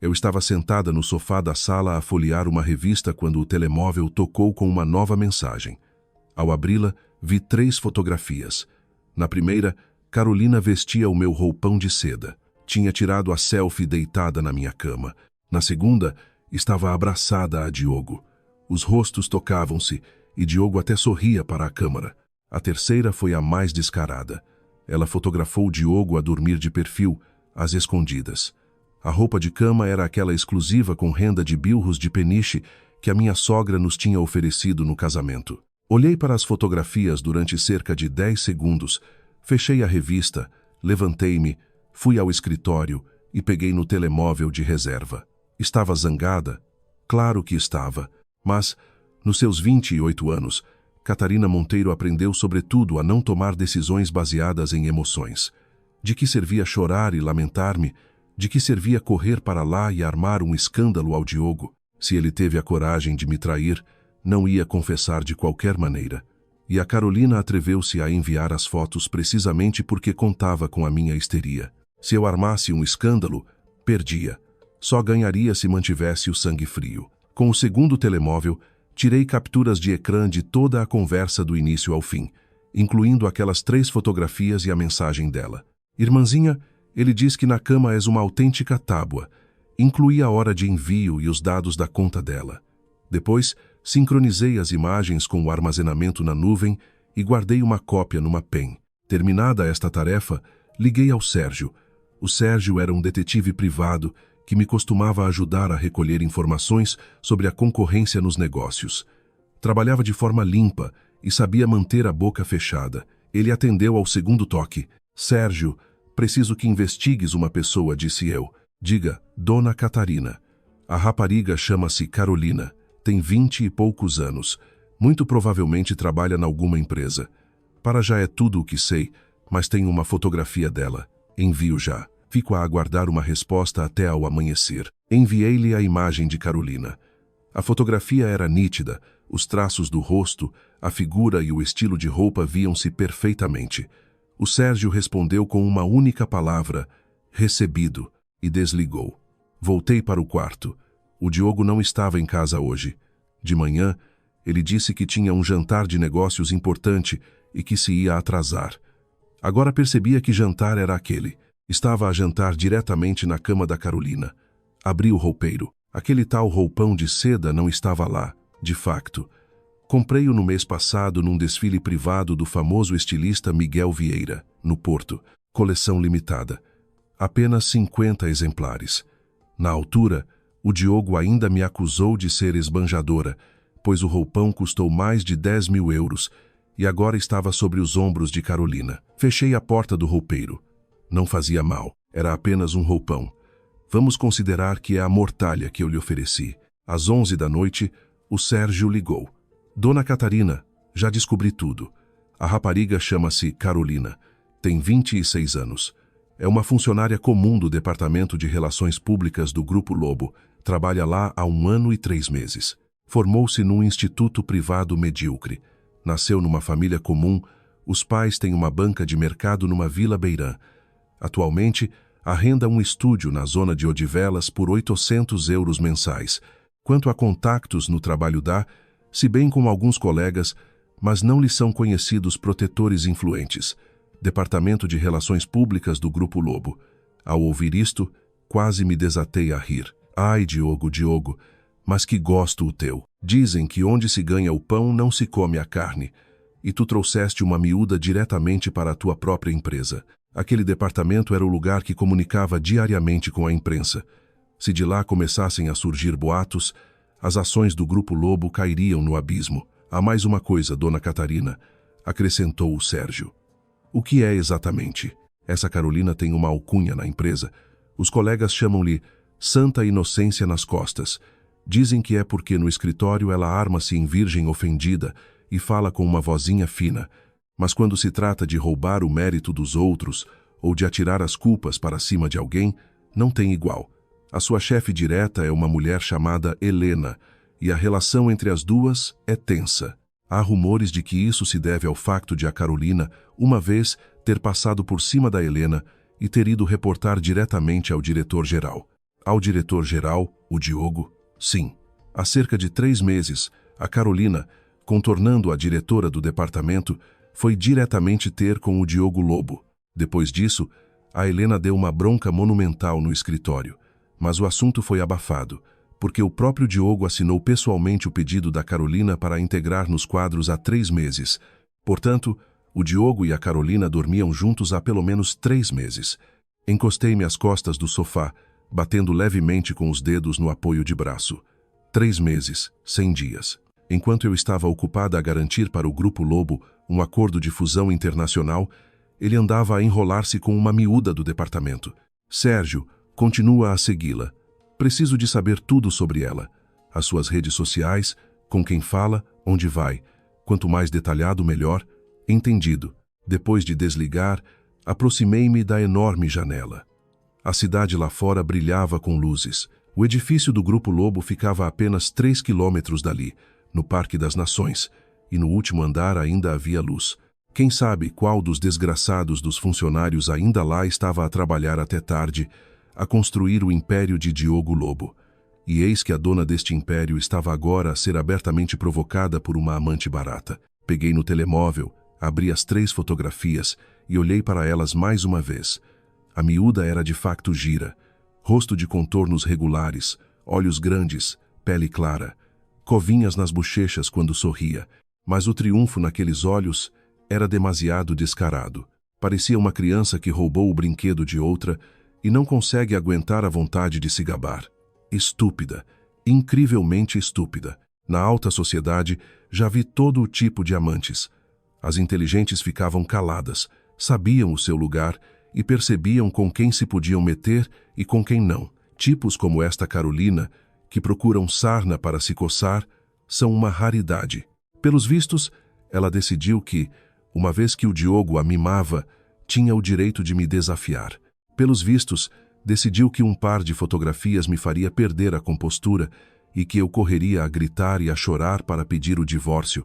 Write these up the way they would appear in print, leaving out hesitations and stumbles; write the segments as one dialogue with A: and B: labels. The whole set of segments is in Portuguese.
A: Eu estava sentada no sofá da sala a folhear uma revista quando o telemóvel tocou com uma nova mensagem. Ao abri-la, vi 3 fotografias. Na primeira, Carolina vestia o meu roupão de seda. Tinha tirado a selfie deitada na minha cama. Na segunda, estava abraçada a Diogo. Os rostos tocavam-se e Diogo até sorria para a câmera. A terceira foi a mais descarada. Ela fotografou Diogo a dormir de perfil, às escondidas. A roupa de cama era aquela exclusiva com renda de bilros de peniche que a minha sogra nos tinha oferecido no casamento. Olhei para as fotografias durante cerca de 10 segundos, fechei a revista, levantei-me, fui ao escritório e peguei no telemóvel de reserva. Estava zangada? Claro que estava, mas, nos seus 28 anos, Catarina Monteiro aprendeu sobretudo a não tomar decisões baseadas em emoções. De que servia chorar e lamentar-me? De que servia correr para lá e armar um escândalo ao Diogo? Se ele teve a coragem de me trair, não ia confessar de qualquer maneira. E a Carolina atreveu-se a enviar as fotos precisamente porque contava com a minha histeria. Se eu armasse um escândalo, perdia. Só ganharia se mantivesse o sangue frio. Com o segundo telemóvel, tirei capturas de ecrã de toda a conversa do início ao fim, incluindo aquelas 3 fotografias e a mensagem dela. Irmãzinha, ele diz que na cama és uma autêntica tábua. Incluí a hora de envio e os dados da conta dela. Depois, sincronizei as imagens com o armazenamento na nuvem e guardei uma cópia numa pen. Terminada esta tarefa, liguei ao Sérgio. O Sérgio era um detetive privado que me costumava ajudar a recolher informações sobre a concorrência nos negócios. Trabalhava de forma limpa e sabia manter a boca fechada. Ele atendeu ao segundo toque. Sérgio, preciso que investigues uma pessoa, disse eu. Diga, Dona Catarina. A rapariga chama-se Carolina. Tem 20 e poucos anos. Muito provavelmente trabalha em alguma empresa. Para já é tudo o que sei, mas tenho uma fotografia dela. Envio já. Fico a aguardar uma resposta até ao amanhecer. Enviei-lhe a imagem de Carolina. A fotografia era nítida. Os traços do rosto, a figura e o estilo de roupa viam-se perfeitamente. O Sérgio respondeu com uma única palavra, recebido, e desligou. Voltei para o quarto. O Diogo não estava em casa hoje. De manhã, ele disse que tinha um jantar de negócios importante e que se ia atrasar. Agora percebia que jantar era aquele. Estava a jantar diretamente na cama da Carolina. Abri o roupeiro. Aquele tal roupão de seda não estava lá, de facto. Comprei-o no mês passado num desfile privado do famoso estilista Miguel Vieira, no Porto. Coleção limitada. Apenas 50 exemplares. Na altura, o Diogo ainda me acusou de ser esbanjadora, pois o roupão custou mais de 10 mil euros e agora estava sobre os ombros de Carolina. Fechei a porta do roupeiro. Não fazia mal. Era apenas um roupão. Vamos considerar que é a mortalha que eu lhe ofereci. Às 11 da noite, o Sérgio ligou. Dona Catarina, já descobri tudo. A rapariga chama-se Carolina. Tem 26 anos. É uma funcionária comum do Departamento de Relações Públicas do Grupo Lobo. Trabalha lá há 1 ano e 3 meses. Formou-se num instituto privado medíocre. Nasceu numa família comum. Os pais têm uma banca de mercado numa vila beirã. Atualmente, arrenda um estúdio na zona de Odivelas por 800 euros mensais. Quanto a contactos no trabalho dá, se bem com alguns colegas, mas não lhe são conhecidos protetores influentes. Departamento de Relações Públicas do Grupo Lobo. Ao ouvir isto, quase me desatei a rir. Ai, Diogo, Diogo, mas que gosto o teu. Dizem que onde se ganha o pão não se come a carne. E tu trouxeste uma miúda diretamente para a tua própria empresa. Aquele departamento era o lugar que comunicava diariamente com a imprensa. Se de lá começassem a surgir boatos, as ações do Grupo Lobo cairiam no abismo. Há mais uma coisa, Dona Catarina, acrescentou o Sérgio. O que é exatamente? Essa Carolina tem uma alcunha na empresa. Os colegas chamam-lhe Santa Inocência nas Costas. Dizem que é porque no escritório ela arma-se em virgem ofendida e fala com uma vozinha fina. Mas quando se trata de roubar o mérito dos outros ou de atirar as culpas para cima de alguém, não tem igual. A sua chefe direta é uma mulher chamada Helena, e a relação entre as duas é tensa. Há rumores de que isso se deve ao facto de a Carolina, uma vez, ter passado por cima da Helena e ter ido reportar diretamente ao diretor-geral. Ao diretor-geral, o Diogo? Sim. Há cerca de 3 meses, a Carolina, contornando a diretora do departamento, foi diretamente ter com o Diogo Lobo. Depois disso, a Helena deu uma bronca monumental no escritório, mas o assunto foi abafado, porque o próprio Diogo assinou pessoalmente o pedido da Carolina para a integrar nos quadros há 3 meses. Portanto, o Diogo e a Carolina dormiam juntos há pelo menos 3 meses. Encostei-me às costas do sofá, batendo levemente com os dedos no apoio de braço. 3 meses, 100 dias. Enquanto eu estava ocupada a garantir para o Grupo Lobo um acordo de fusão internacional, ele andava a enrolar-se com uma miúda do departamento. Sérgio, continua a segui-la. Preciso de saber tudo sobre ela. As suas redes sociais, com quem fala, onde vai. Quanto mais detalhado, melhor. Entendido. Depois de desligar, aproximei-me da enorme janela. A cidade lá fora brilhava com luzes. O edifício do Grupo Lobo ficava a apenas 3 quilômetros dali, no Parque das Nações, e no último andar ainda havia luz. Quem sabe qual dos desgraçados dos funcionários ainda lá estava a trabalhar até tarde, a construir o império de Diogo Lobo. E eis que a dona deste império estava agora a ser abertamente provocada por uma amante barata. Peguei no telemóvel, abri as 3 fotografias e olhei para elas mais uma vez. A miúda era de facto gira, rosto de contornos regulares, olhos grandes, pele clara, covinhas nas bochechas quando sorria, mas o triunfo naqueles olhos era demasiado descarado. Parecia uma criança que roubou o brinquedo de outra e não consegue aguentar a vontade de se gabar. Estúpida, incrivelmente estúpida. Na alta sociedade, já vi todo o tipo de amantes. As inteligentes ficavam caladas, sabiam o seu lugar e percebiam com quem se podiam meter e com quem não. Tipos como esta Carolina, que procuram sarna para se coçar, são uma raridade. Pelos vistos, ela decidiu que, uma vez que o Diogo a mimava, tinha o direito de me desafiar. Pelos vistos, decidiu que um par de fotografias me faria perder a compostura e que eu correria a gritar e a chorar para pedir o divórcio,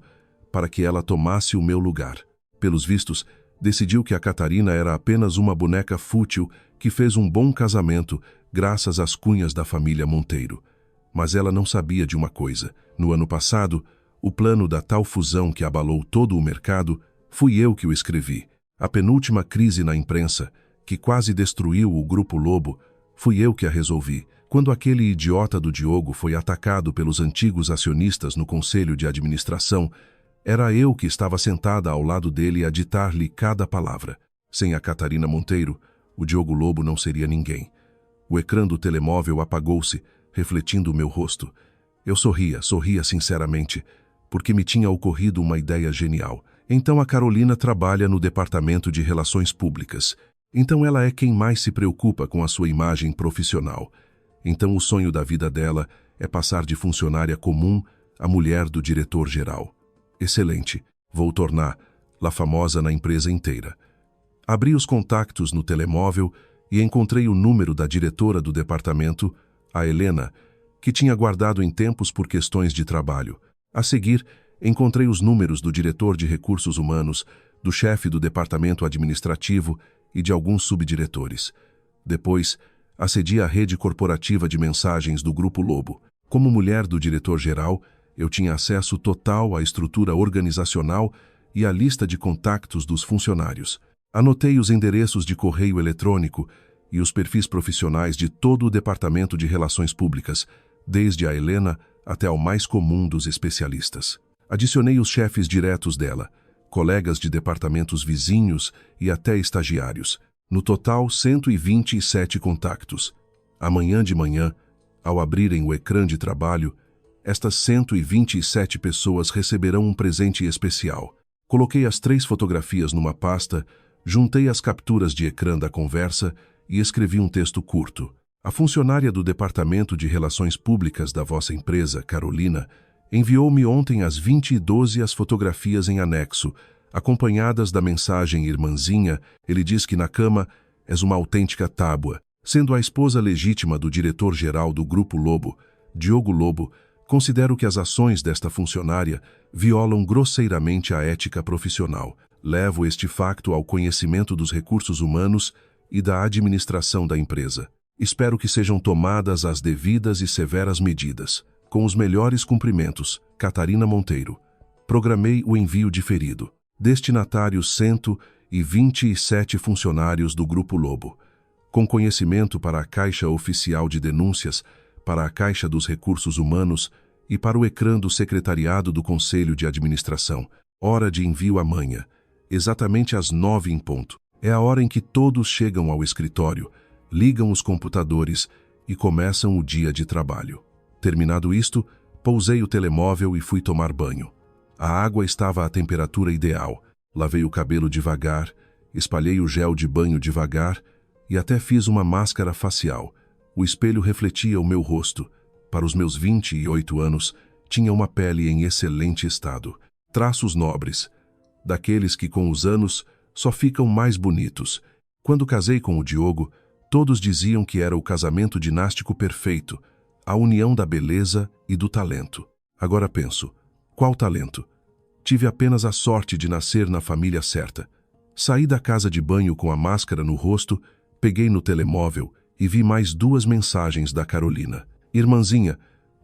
A: para que ela tomasse o meu lugar. Pelos vistos, decidiu que a Catarina era apenas uma boneca fútil que fez um bom casamento graças às cunhas da família Monteiro. Mas ela não sabia de uma coisa. No ano passado, o plano da tal fusão que abalou todo o mercado, fui eu que o escrevi. A penúltima crise na imprensa, que quase destruiu o Grupo Lobo, fui eu que a resolvi. Quando aquele idiota do Diogo foi atacado pelos antigos acionistas no conselho de administração, era eu que estava sentada ao lado dele a ditar-lhe cada palavra. Sem a Catarina Monteiro, o Diogo Lobo não seria ninguém. O ecrã do telemóvel apagou-se, refletindo o meu rosto. Eu sorria sinceramente, porque me tinha ocorrido uma ideia genial. Então a Carolina trabalha no Departamento de Relações Públicas. Então ela é quem mais se preocupa com a sua imagem profissional. Então o sonho da vida dela é passar de funcionária comum a mulher do diretor-geral. Excelente, vou torná-la famosa na empresa inteira. Abri os contactos no telemóvel e encontrei o número da diretora do departamento, a Helena, que tinha guardado em tempos por questões de trabalho. A seguir, encontrei os números do diretor de recursos humanos, do chefe do departamento administrativo e de alguns subdiretores. Depois, acedi à rede corporativa de mensagens do Grupo Lobo. Como mulher do diretor-geral, eu tinha acesso total à estrutura organizacional e à lista de contactos dos funcionários. Anotei os endereços de correio eletrônico e os perfis profissionais de todo o Departamento de Relações Públicas, desde a Helena até ao mais comum dos especialistas. Adicionei os chefes diretos dela, colegas de departamentos vizinhos e até estagiários. No total, 127 contactos. Amanhã de manhã, ao abrirem o ecrã de trabalho, estas 127 pessoas receberão um presente especial. Coloquei as 3 fotografias numa pasta, juntei as capturas de ecrã da conversa e escrevi um texto curto. A funcionária do Departamento de Relações Públicas da vossa empresa, Carolina, enviou-me ontem às 20h12 as fotografias em anexo, acompanhadas da mensagem irmãzinha. Ele diz que na cama és uma autêntica tábua. Sendo a esposa legítima do diretor-geral do Grupo Lobo, Diogo Lobo, considero que as ações desta funcionária violam grosseiramente a ética profissional. Levo este facto ao conhecimento dos recursos humanos e da administração da empresa. Espero que sejam tomadas as devidas e severas medidas. Com os melhores cumprimentos, Catarina Monteiro. Programei o envio diferido. Destinatários 127 funcionários do Grupo Lobo. Com conhecimento para a Caixa Oficial de Denúncias, para a Caixa dos Recursos Humanos e para o ecrã do Secretariado do Conselho de Administração. Hora de envio amanhã, exatamente às 9 em ponto. É a hora em que todos chegam ao escritório, ligam os computadores e começam o dia de trabalho. Terminado isto, pousei o telemóvel e fui tomar banho. A água estava à temperatura ideal. Lavei o cabelo devagar, espalhei o gel de banho devagar e até fiz uma máscara facial. O espelho refletia o meu rosto. Para os meus 28 anos, tinha uma pele em excelente estado. Traços nobres, daqueles que com os anos só ficam mais bonitos. Quando casei com o Diogo, todos diziam que era o casamento dinástico perfeito, a união da beleza e do talento. Agora penso, qual talento? Tive apenas a sorte de nascer na família certa. Saí da casa de banho com a máscara no rosto, peguei no telemóvel e vi mais 2 mensagens da Carolina. Irmãzinha,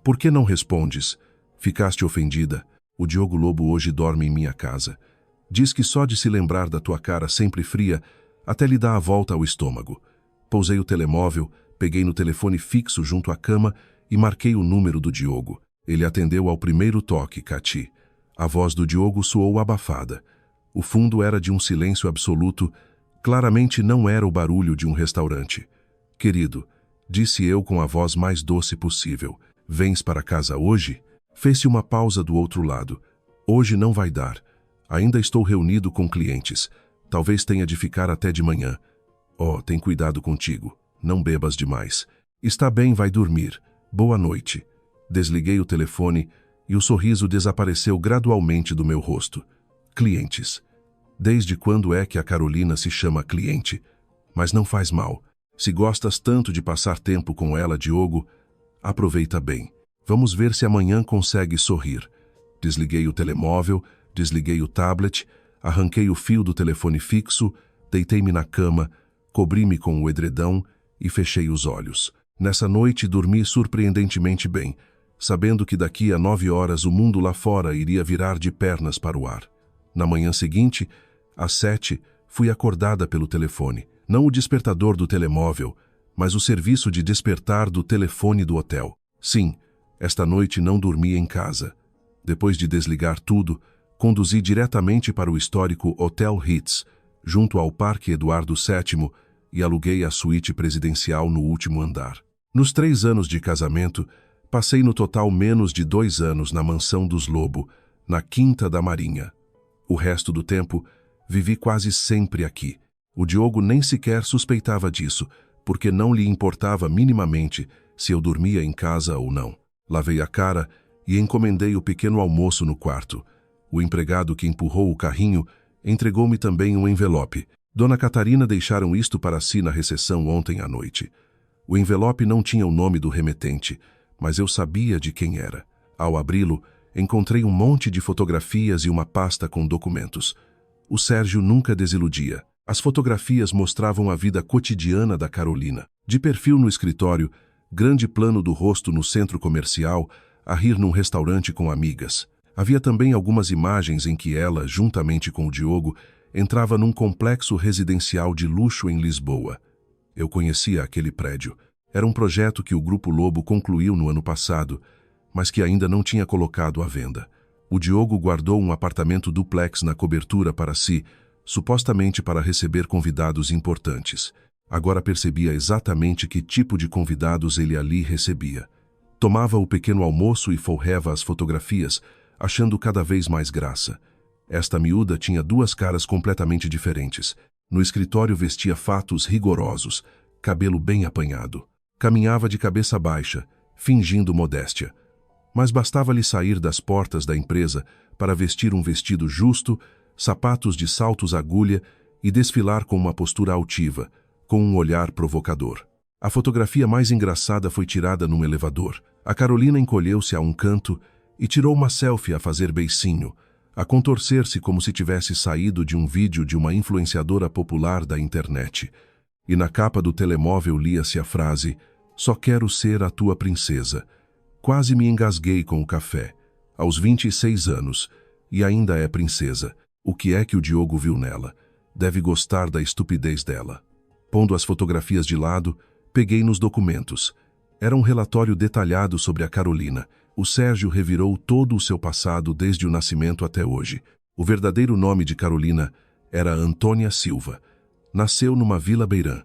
A: por que não respondes? Ficaste ofendida? O Diogo Lobo hoje dorme em minha casa. Diz que só de se lembrar da tua cara sempre fria, até lhe dá a volta ao estômago. Pousei o telemóvel, peguei no telefone fixo junto à cama e marquei o número do Diogo. Ele atendeu ao primeiro toque, Cati. A voz do Diogo soou abafada. O fundo era de um silêncio absoluto, claramente não era o barulho de um restaurante. Querido, disse eu com a voz mais doce possível, vens para casa hoje? Fez-se uma pausa do outro lado. Hoje não vai dar. Ainda estou reunido com clientes. Talvez tenha de ficar até de manhã. Oh, tem cuidado contigo. Não bebas demais. Está bem, vai dormir. Boa noite. Desliguei o telefone e o sorriso desapareceu gradualmente do meu rosto. Clientes. Desde quando é que a Carolina se chama cliente? Mas não faz mal. Se gostas tanto de passar tempo com ela, Diogo, aproveita bem. Vamos ver se amanhã consegue sorrir. Desliguei o telemóvel, desliguei o tablet, arranquei o fio do telefone fixo, deitei-me na cama, cobri-me com o edredão e fechei os olhos. Nessa noite dormi surpreendentemente bem, sabendo que daqui a 9 horas o mundo lá fora iria virar de pernas para o ar. Na manhã seguinte, às 7, fui acordada pelo telefone. Não o despertador do telemóvel, mas o serviço de despertar do telefone do hotel. Sim, esta noite não dormi em casa. Depois de desligar tudo, conduzi diretamente para o histórico Hotel Ritz, junto ao Parque Eduardo VII, e aluguei a suíte presidencial no último andar. Nos 3 anos de casamento, passei no total menos de 2 anos na mansão dos Lobo, na Quinta da Marinha. O resto do tempo, vivi quase sempre aqui. O Diogo nem sequer suspeitava disso, porque não lhe importava minimamente se eu dormia em casa ou não. Lavei a cara e encomendei o pequeno almoço no quarto. O empregado que empurrou o carrinho entregou-me também um envelope. Dona Catarina deixaram isto para si na recepção ontem à noite. O envelope não tinha o nome do remetente, mas eu sabia de quem era. Ao abri-lo, encontrei um monte de fotografias e uma pasta com documentos. O Sérgio nunca desiludia. As fotografias mostravam a vida cotidiana da Carolina. De perfil no escritório, grande plano do rosto no centro comercial, a rir num restaurante com amigas. Havia também algumas imagens em que ela, juntamente com o Diogo, entrava num complexo residencial de luxo em Lisboa. Eu conhecia aquele prédio. Era um projeto que o Grupo Lobo concluiu no ano passado, mas que ainda não tinha colocado à venda. O Diogo guardou um apartamento duplex na cobertura para si, supostamente para receber convidados importantes. Agora percebia exatamente que tipo de convidados ele ali recebia. Tomava o pequeno almoço e folheava as fotografias, achando cada vez mais graça. Esta miúda tinha 2 caras completamente diferentes. No escritório vestia fatos rigorosos, cabelo bem apanhado. Caminhava de cabeça baixa, fingindo modéstia. Mas bastava-lhe sair das portas da empresa para vestir um vestido justo, sapatos de saltos agulha e desfilar com uma postura altiva, com um olhar provocador. A fotografia mais engraçada foi tirada num elevador. A Carolina encolheu-se a um canto e tirou uma selfie a fazer beicinho, a contorcer-se como se tivesse saído de um vídeo de uma influenciadora popular da internet. E na capa do telemóvel lia-se a frase: "Só quero ser a tua princesa." Quase me engasguei com o café. Aos 26 anos. E ainda é princesa. O que é que o Diogo viu nela? Deve gostar da estupidez dela. Pondo as fotografias de lado, peguei nos documentos. Era um relatório detalhado sobre a Carolina. O Sérgio revirou todo o seu passado desde o nascimento até hoje. O verdadeiro nome de Carolina era Antônia Silva. Nasceu numa vila beirã.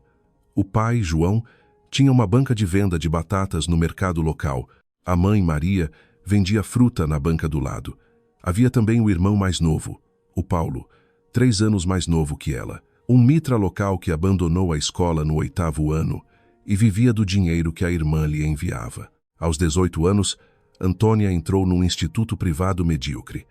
A: O pai, João, tinha uma banca de venda de batatas no mercado local. A mãe, Maria, vendia fruta na banca do lado. Havia também o irmão mais novo, o Paulo, 3 anos mais novo que ela. Um mitra local que abandonou a escola no 8º ano e vivia do dinheiro que a irmã lhe enviava. Aos 18 anos, Antônia entrou num instituto privado medíocre.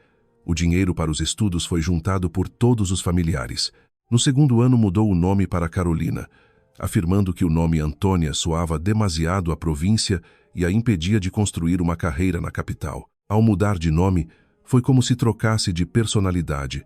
A: O dinheiro para os estudos foi juntado por todos os familiares. No 2º ano mudou o nome para Carolina, afirmando que o nome Antônia soava demasiado à província e a impedia de construir uma carreira na capital. Ao mudar de nome, foi como se trocasse de personalidade.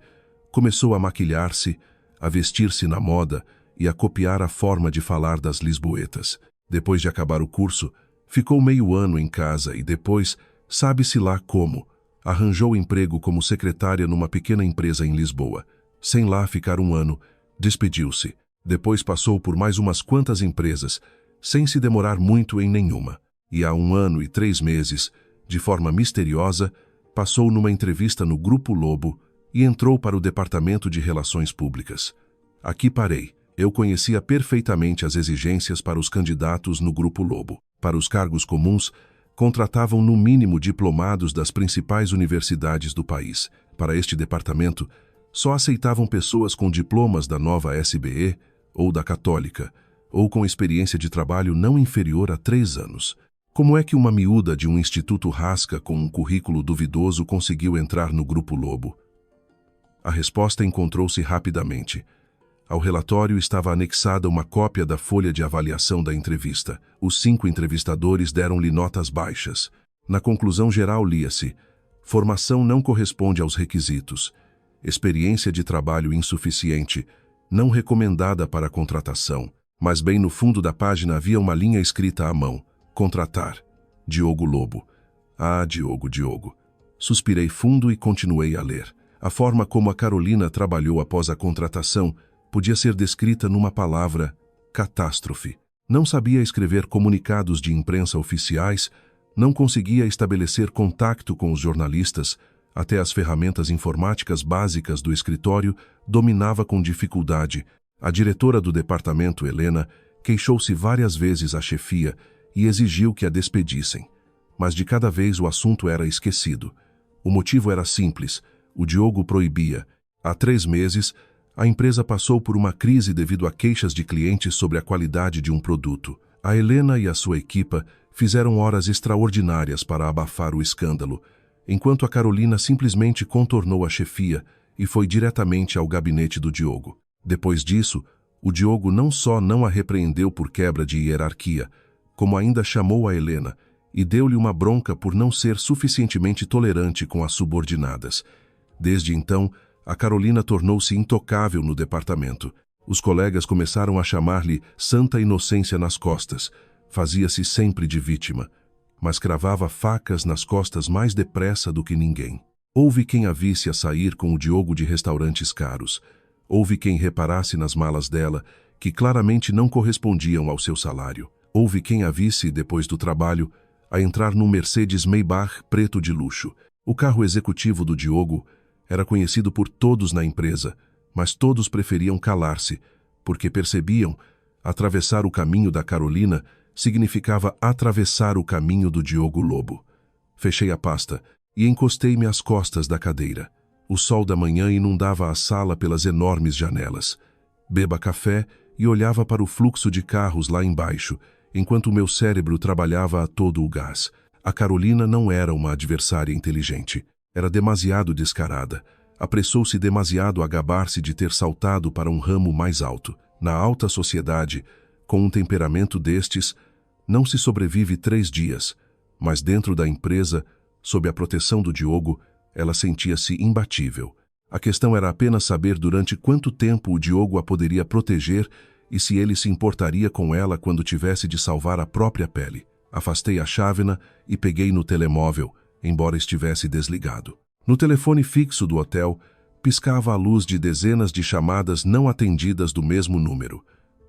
A: Começou a maquilhar-se, a vestir-se na moda e a copiar a forma de falar das lisboetas. Depois de acabar o curso, ficou meio ano em casa e depois, sabe-se lá como, arranjou emprego como secretária numa pequena empresa em Lisboa. Sem lá ficar um ano, despediu-se. Depois passou por mais umas quantas empresas, sem se demorar muito em nenhuma. E há 1 ano e 3 meses, de forma misteriosa, passou numa entrevista no Grupo Lobo e entrou para o Departamento de Relações Públicas. Aqui parei. Eu conhecia perfeitamente as exigências para os candidatos no Grupo Lobo. Para os cargos comuns, contratavam no mínimo diplomados das principais universidades do país. Para este departamento, só aceitavam pessoas com diplomas da nova SBE ou da Católica, ou com experiência de trabalho não inferior a 3 anos. Como é que uma miúda de um instituto rasca com um currículo duvidoso conseguiu entrar no Grupo Lobo? A resposta encontrou-se rapidamente. Ao relatório estava anexada uma cópia da folha de avaliação da entrevista. Os 5 entrevistadores deram-lhe notas baixas. Na conclusão geral lia-se: formação não corresponde aos requisitos, experiência de trabalho insuficiente, não recomendada para a contratação. Mas bem no fundo da página havia uma linha escrita à mão: contratar. Diogo Lobo. Ah, Diogo. Suspirei fundo e continuei a ler. A forma como a Carolina trabalhou após a contratação podia ser descrita numa palavra: catástrofe. Não sabia escrever comunicados de imprensa oficiais, não conseguia estabelecer contato com os jornalistas, até as ferramentas informáticas básicas do escritório dominava com dificuldade. A diretora do departamento, Helena, queixou-se várias vezes à chefia e exigiu que a despedissem. Mas de cada vez o assunto era esquecido. O motivo era simples: o Diogo proibia. Há 3 meses, a empresa passou por uma crise devido a queixas de clientes sobre a qualidade de um produto. A Helena e a sua equipa fizeram horas extraordinárias para abafar o escândalo, enquanto a Carolina simplesmente contornou a chefia e foi diretamente ao gabinete do Diogo. Depois disso, o Diogo não só não a repreendeu por quebra de hierarquia, como ainda chamou a Helena e deu-lhe uma bronca por não ser suficientemente tolerante com as subordinadas. Desde então, a Carolina tornou-se intocável no departamento. Os colegas começaram a chamar-lhe Santa Inocência nas costas. Fazia-se sempre de vítima, mas cravava facas nas costas mais depressa do que ninguém. Houve quem a visse a sair com o Diogo de restaurantes caros. Houve quem reparasse nas malas dela, que claramente não correspondiam ao seu salário. Houve quem a visse, depois do trabalho, a entrar num Mercedes Maybach preto de luxo. O carro executivo do Diogo era conhecido por todos na empresa, mas todos preferiam calar-se, porque percebiam: atravessar o caminho da Carolina significava atravessar o caminho do Diogo Lobo. Fechei a pasta e encostei-me às costas da cadeira. O sol da manhã inundava a sala pelas enormes janelas. Beba café e olhava para o fluxo de carros lá embaixo, enquanto o meu cérebro trabalhava a todo o gás. A Carolina não era uma adversária inteligente. Era demasiado descarada. Apressou-se demasiado a gabar-se de ter saltado para um ramo mais alto. Na alta sociedade, com um temperamento destes, não se sobrevive 3 dias, mas dentro da empresa, sob a proteção do Diogo, ela sentia-se imbatível. A questão era apenas saber durante quanto tempo o Diogo a poderia proteger e se ele se importaria com ela quando tivesse de salvar a própria pele. Afastei a chávena e peguei no telemóvel, embora estivesse desligado. No telefone fixo do hotel, piscava a luz de dezenas de chamadas não atendidas do mesmo número.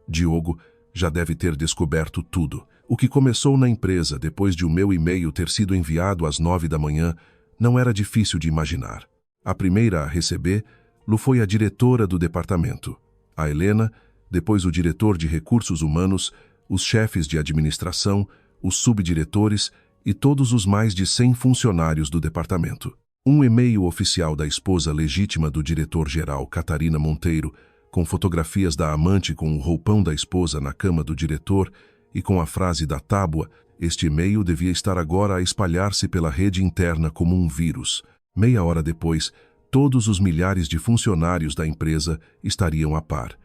A: Diogo já deve ter descoberto tudo. O que começou na empresa depois de o meu e-mail ter sido enviado às 9 da manhã não era difícil de imaginar. A primeira a recebê-lo foi a diretora do departamento, a Helena, depois o diretor de recursos humanos, os chefes de administração, os subdiretores e todos os mais de 100 funcionários do departamento. Um e-mail oficial da esposa legítima do diretor-geral, Catarina Monteiro, com fotografias da amante com o roupão da esposa na cama do diretor e com a frase da tábua, este e-mail devia estar agora a espalhar-se pela rede interna como um vírus. Meia hora depois, todos os milhares de funcionários da empresa estariam a par.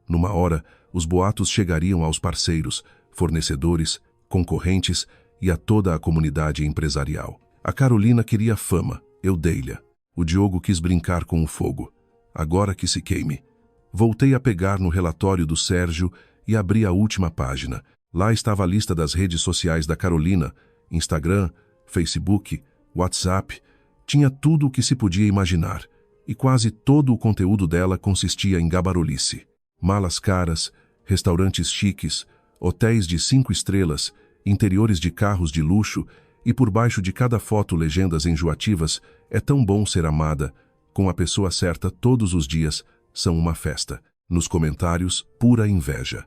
A: Numa hora, os boatos chegariam aos parceiros, fornecedores, concorrentes e a toda a comunidade empresarial. A Carolina queria fama, eu dei-lhe. O Diogo quis brincar com o fogo. Agora que se queime. Voltei a pegar no relatório do Sérgio e abri a última página. Lá estava a lista das redes sociais da Carolina, Instagram, Facebook, WhatsApp. Tinha tudo o que se podia imaginar, e quase todo o conteúdo dela consistia em gabarulice. Malas caras, restaurantes chiques, hotéis de 5 estrelas, interiores de carros de luxo e por baixo de cada foto legendas enjoativas: é tão bom ser amada, com a pessoa certa todos os dias, são uma festa. Nos comentários, pura inveja.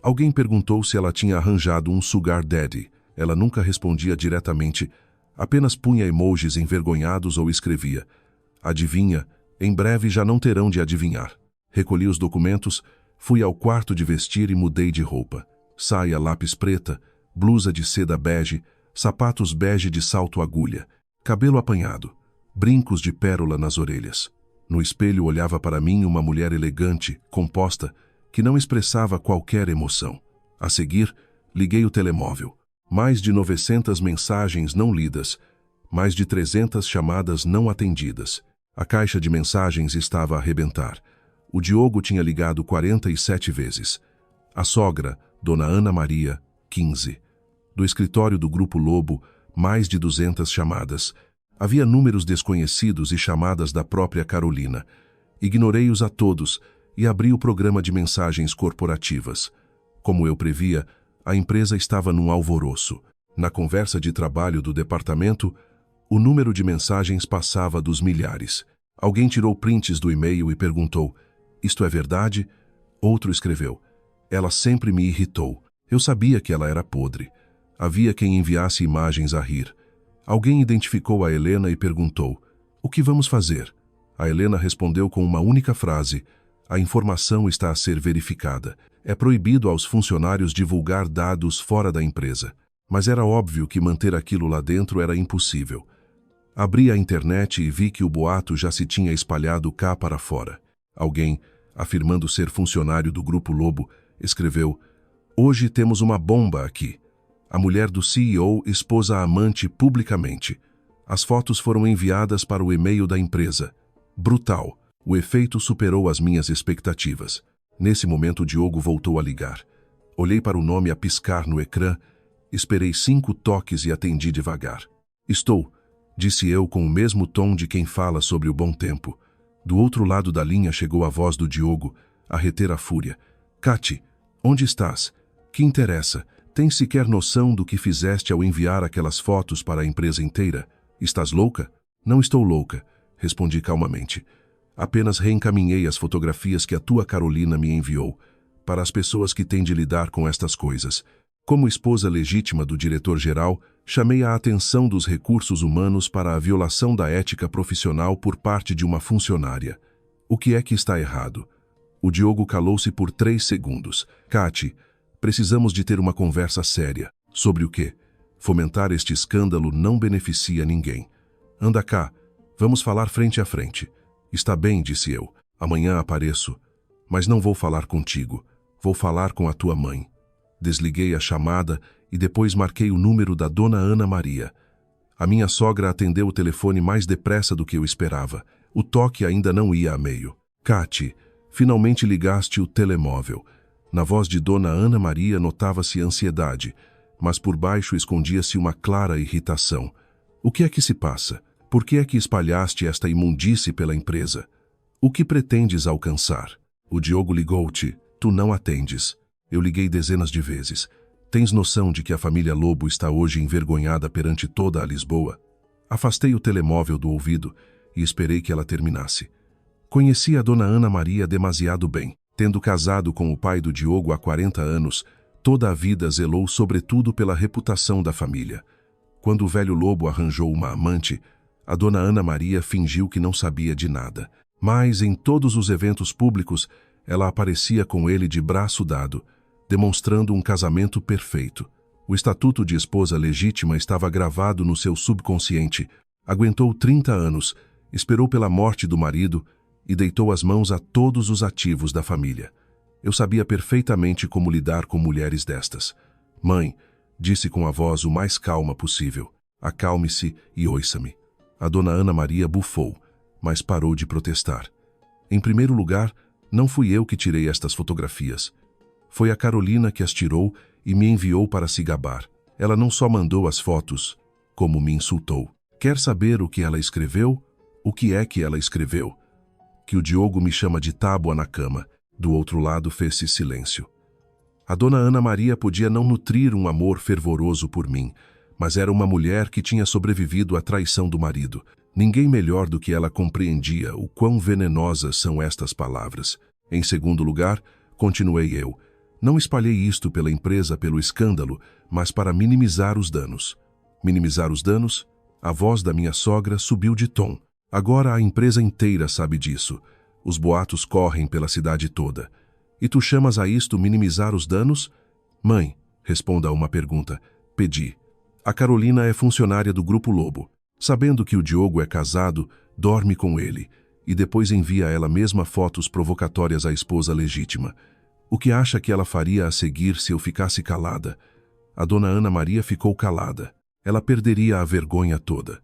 A: Alguém perguntou se ela tinha arranjado um sugar daddy. Ela nunca respondia diretamente, apenas punha emojis envergonhados ou escrevia: adivinha, em breve já não terão de adivinhar. Recolhi os documentos, fui ao quarto de vestir e mudei de roupa. Saia lápis preta, blusa de seda bege, sapatos bege de salto agulha, cabelo apanhado, brincos de pérola nas orelhas. No espelho olhava para mim uma mulher elegante, composta, que não expressava qualquer emoção. A seguir, liguei o telemóvel. Mais de 900 mensagens não lidas, mais de 300 chamadas não atendidas. A caixa de mensagens estava a arrebentar. O Diogo tinha ligado 47 vezes. A sogra, Dona Ana Maria, 15. Do escritório do Grupo Lobo, mais de 200 chamadas. Havia números desconhecidos e chamadas da própria Carolina. Ignorei-os a todos e abri o programa de mensagens corporativas. Como eu previa, a empresa estava num alvoroço. Na conversa de trabalho do departamento, o número de mensagens passava dos milhares. Alguém tirou prints do e-mail e perguntou: isto é verdade? Outro escreveu: ela sempre me irritou. Eu sabia que ela era podre. Havia quem enviasse imagens a rir. Alguém identificou a Helena e perguntou: o que vamos fazer? A Helena respondeu com uma única frase: a informação está a ser verificada. É proibido aos funcionários divulgar dados fora da empresa. Mas era óbvio que manter aquilo lá dentro era impossível. Abri a internet e vi que o boato já se tinha espalhado cá para fora. Alguém, afirmando ser funcionário do Grupo Lobo, escreveu: hoje temos uma bomba aqui. A mulher do CEO expôs a amante publicamente. As fotos foram enviadas para o e-mail da empresa. Brutal. O efeito superou as minhas expectativas. Nesse momento, o Diogo voltou a ligar. Olhei para o nome a piscar no ecrã, esperei 5 toques e atendi devagar. Estou, disse eu com o mesmo tom de quem fala sobre o bom tempo. Do outro lado da linha chegou a voz do Diogo, a reter a fúria. Cati, onde estás? Que interessa? Tens sequer noção do que fizeste ao enviar aquelas fotos para a empresa inteira? Estás louca? Não estou louca, respondi calmamente. Apenas reencaminhei as fotografias que a tua Carolina me enviou, para as pessoas que têm de lidar com estas coisas. Como esposa legítima do diretor-geral, chamei a atenção dos recursos humanos para a violação da ética profissional por parte de uma funcionária. O que é que está errado? O Diogo calou-se por 3 segundos. Cati, precisamos de ter uma conversa séria. Sobre o quê? Fomentar este escândalo não beneficia ninguém. Anda cá, vamos falar frente a frente. Está bem, disse eu. Amanhã apareço. Mas não vou falar contigo. Vou falar com a tua mãe. Desliguei a chamada e depois marquei o número da Dona Ana Maria. A minha sogra atendeu o telefone mais depressa do que eu esperava. O toque ainda não ia a meio. Cati, finalmente ligaste o telemóvel. Na voz de Dona Ana Maria notava-se ansiedade, mas por baixo escondia-se uma clara irritação. O que é que se passa? Por que é que espalhaste esta imundície pela empresa? O que pretendes alcançar? O Diogo ligou-te, tu não atendes. Eu liguei dezenas de vezes. Tens noção de que a família Lobo está hoje envergonhada perante toda a Lisboa? Afastei o telemóvel do ouvido e esperei que ela terminasse. Conheci a Dona Ana Maria demasiado bem. Tendo casado com o pai do Diogo há 40 anos, toda a vida zelou sobretudo pela reputação da família. Quando o velho Lobo arranjou uma amante, a Dona Ana Maria fingiu que não sabia de nada. Mas, em todos os eventos públicos, ela aparecia com ele de braço dado, demonstrando um casamento perfeito. O estatuto de esposa legítima estava gravado no seu subconsciente. Aguentou 30 anos, esperou pela morte do marido e deitou as mãos a todos os ativos da família. Eu sabia perfeitamente como lidar com mulheres destas. Mãe, disse com a voz o mais calma possível, acalme-se e ouça-me. A Dona Ana Maria bufou, mas parou de protestar. Em primeiro lugar, não fui eu que tirei estas fotografias. Foi a Carolina que as tirou e me enviou para se gabar. Ela não só mandou as fotos, como me insultou. Quer saber o que ela escreveu? O que é que ela escreveu? Que o Diogo me chama de tábua na cama. Do outro lado fez-se silêncio. A Dona Ana Maria podia não nutrir um amor fervoroso por mim, mas era uma mulher que tinha sobrevivido à traição do marido. Ninguém melhor do que ela compreendia o quão venenosas são estas palavras. Em segundo lugar, continuei eu, não espalhei isto pela empresa pelo escândalo, mas para minimizar os danos. Minimizar os danos? A voz da minha sogra subiu de tom. Agora a empresa inteira sabe disso. Os boatos correm pela cidade toda. E tu chamas a isto minimizar os danos? Mãe, responda a uma pergunta. Pedi. A Carolina é funcionária do Grupo Lobo. Sabendo que o Diogo é casado, dorme com ele e depois envia ela mesma fotos provocatórias à esposa legítima. O que acha que ela faria a seguir se eu ficasse calada? A Dona Ana Maria ficou calada. Ela perderia a vergonha toda.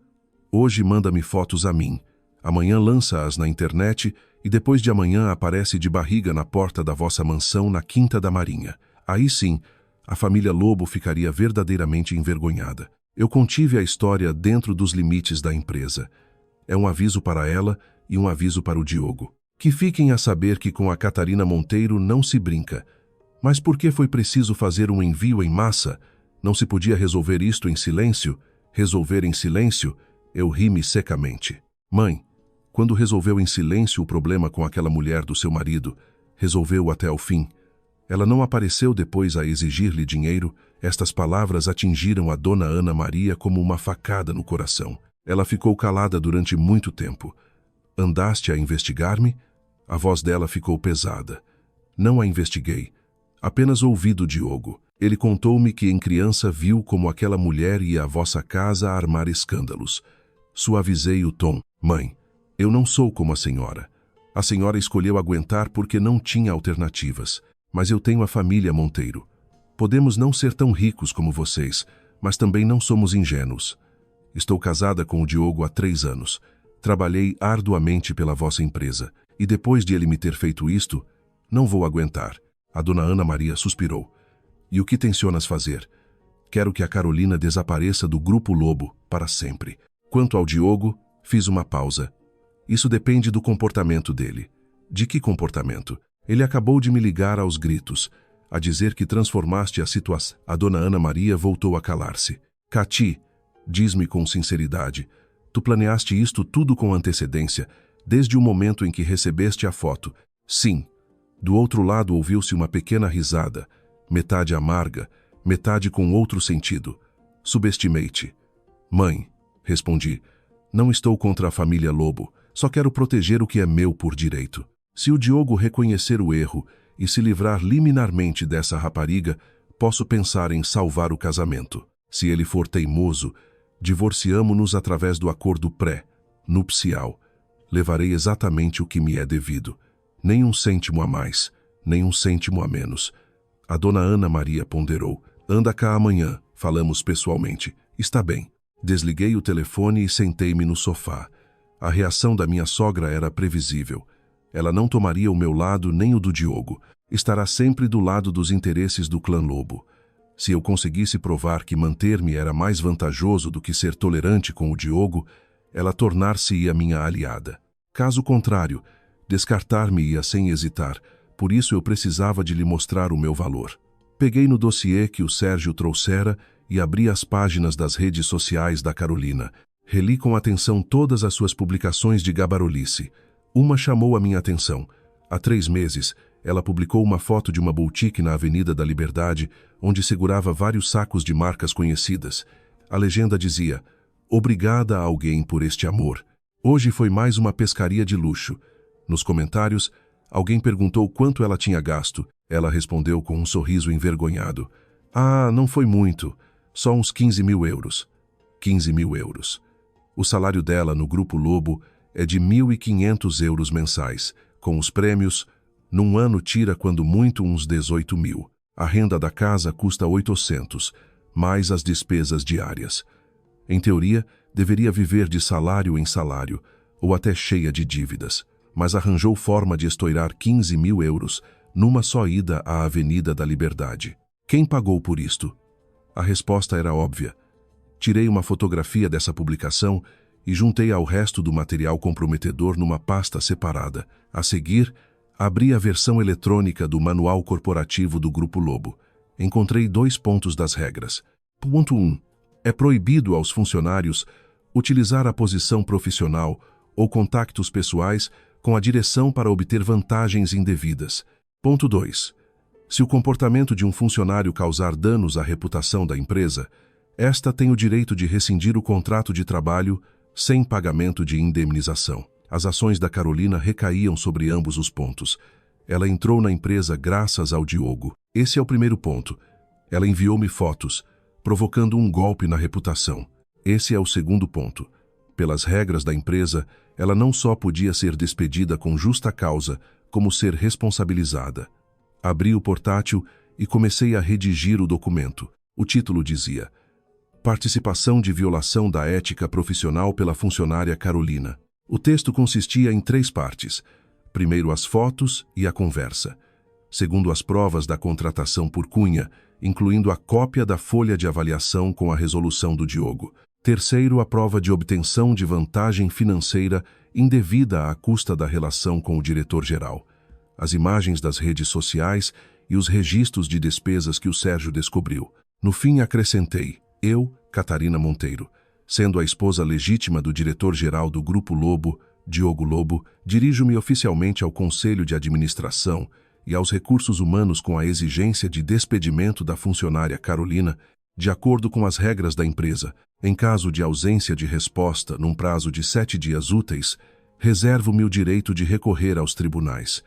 A: Hoje manda-me fotos a mim. Amanhã lança-as na internet e depois de amanhã aparece de barriga na porta da vossa mansão na Quinta da Marinha. Aí sim, a família Lobo ficaria verdadeiramente envergonhada. Eu contive a história dentro dos limites da empresa. É um aviso para ela e um aviso para o Diogo. Que fiquem a saber que com a Catarina Monteiro não se brinca. Mas por que foi preciso fazer um envio em massa? Não se podia resolver isto em silêncio? Resolver em silêncio? Eu ri-me secamente. Mãe, quando resolveu em silêncio o problema com aquela mulher do seu marido, resolveu até ao fim. Ela não apareceu depois a exigir-lhe dinheiro. Estas palavras atingiram a Dona Ana Maria como uma facada no coração. Ela ficou calada durante muito tempo. Andaste a investigar-me? A voz dela ficou pesada. Não a investiguei. Apenas ouvi do Diogo. Ele contou-me que em criança viu como aquela mulher ia à vossa casa a armar escândalos. Suavizei o tom. Mãe, eu não sou como a senhora. A senhora escolheu aguentar porque não tinha alternativas. Mas eu tenho a família Monteiro. Podemos não ser tão ricos como vocês, mas também não somos ingênuos. Estou casada com o Diogo há 3 anos. Trabalhei arduamente pela vossa empresa. E depois de ele me ter feito isto, não vou aguentar. A Dona Ana Maria suspirou. E o que tencionas fazer? Quero que a Carolina desapareça do Grupo Lobo para sempre. Quanto ao Diogo, fiz uma pausa. Isso depende do comportamento dele. De que comportamento? Ele acabou de me ligar aos gritos, a dizer que transformaste a situação. A Dona Ana Maria voltou a calar-se. Cati, diz-me com sinceridade, tu planeaste isto tudo com antecedência, desde o momento em que recebeste a foto. Sim. Do outro lado ouviu-se uma pequena risada, metade amarga, metade com outro sentido. Subestimei-te. Mãe, respondi, não estou contra a família Lobo, só quero proteger o que é meu por direito. Se o Diogo reconhecer o erro e se livrar liminarmente dessa rapariga, posso pensar em salvar o casamento. Se ele for teimoso, divorciamo-nos através do acordo pré-nupcial. Levarei exatamente o que me é devido. Nem um cêntimo a mais, nem um cêntimo a menos. A Dona Ana Maria ponderou. Anda cá amanhã, falamos pessoalmente. Está bem. Desliguei o telefone e sentei-me no sofá. A reação da minha sogra era previsível. Ela não tomaria o meu lado nem o do Diogo. estará sempre do lado dos interesses do clã Lobo. Se eu conseguisse provar que manter-me era mais vantajoso do que ser tolerante com o Diogo, ela tornar-se-ia minha aliada. Caso contrário, descartar-me-ia sem hesitar, por isso eu precisava de lhe mostrar o meu valor. Peguei no dossiê que o Sérgio trouxera e abri as páginas das redes sociais da Carolina. Reli com atenção todas as suas publicações de gabarolice. Uma chamou a minha atenção. Há 3 meses, ela publicou uma foto de uma boutique na Avenida da Liberdade, onde segurava vários sacos de marcas conhecidas. A legenda dizia: "Obrigada a alguém por este amor. Hoje foi mais uma pescaria de luxo." Nos comentários, alguém perguntou quanto ela tinha gasto. Ela respondeu com um sorriso envergonhado: "Ah, não foi muito. Só uns 15 mil euros." 15 mil euros. O salário dela no Grupo Lobo é de 1.500 euros mensais. Com os prêmios, num ano tira quando muito uns 18 mil. A renda da casa custa 800, mais as despesas diárias. Em teoria, deveria viver de salário em salário, ou até cheia de dívidas, mas arranjou forma de estourar 15 mil euros numa só ida à Avenida da Liberdade. Quem pagou por isto? A resposta era óbvia. Tirei uma fotografia dessa publicação e juntei ao resto do material comprometedor numa pasta separada. A seguir, abri a versão eletrônica do Manual Corporativo do Grupo Lobo. Encontrei 2 pontos das regras. Ponto 1. É proibido aos funcionários utilizar a posição profissional ou contactos pessoais com a direção para obter vantagens indevidas. Ponto 2. Se o comportamento de um funcionário causar danos à reputação da empresa, esta tem o direito de rescindir o contrato de trabalho sem pagamento de indemnização. As ações da Carolina recaíam sobre ambos os pontos. Ela entrou na empresa graças ao Diogo. Esse é o primeiro ponto. Ela enviou-me fotos, provocando um golpe na reputação. Esse é o segundo ponto. Pelas regras da empresa, ela não só podia ser despedida com justa causa, como ser responsabilizada. Abri o portátil e comecei a redigir o documento. O título dizia: "Participação de violação da ética profissional pela funcionária Carolina." O texto consistia em 3 partes. Primeiro, as fotos e a conversa. Segundo, as provas da contratação por cunha, incluindo a cópia da folha de avaliação com a resolução do Diogo. Terceiro, a prova de obtenção de vantagem financeira indevida à custa da relação com o diretor-geral. As imagens das redes sociais e os registros de despesas que o Sérgio descobriu. No fim, acrescentei: "Eu, Catarina Monteiro, sendo a esposa legítima do diretor-geral do Grupo Lobo, Diogo Lobo, dirijo-me oficialmente ao Conselho de Administração e aos Recursos Humanos com a exigência de despedimento da funcionária Carolina, de acordo com as regras da empresa. Em caso de ausência de resposta num prazo de 7 dias úteis, reservo-me o direito de recorrer aos tribunais."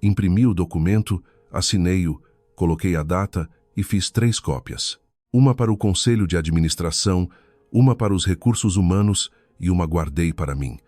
A: Imprimi o documento, assinei-o, coloquei a data e fiz 3 cópias. Uma para o Conselho de Administração, uma para os Recursos Humanos e uma guardei para mim.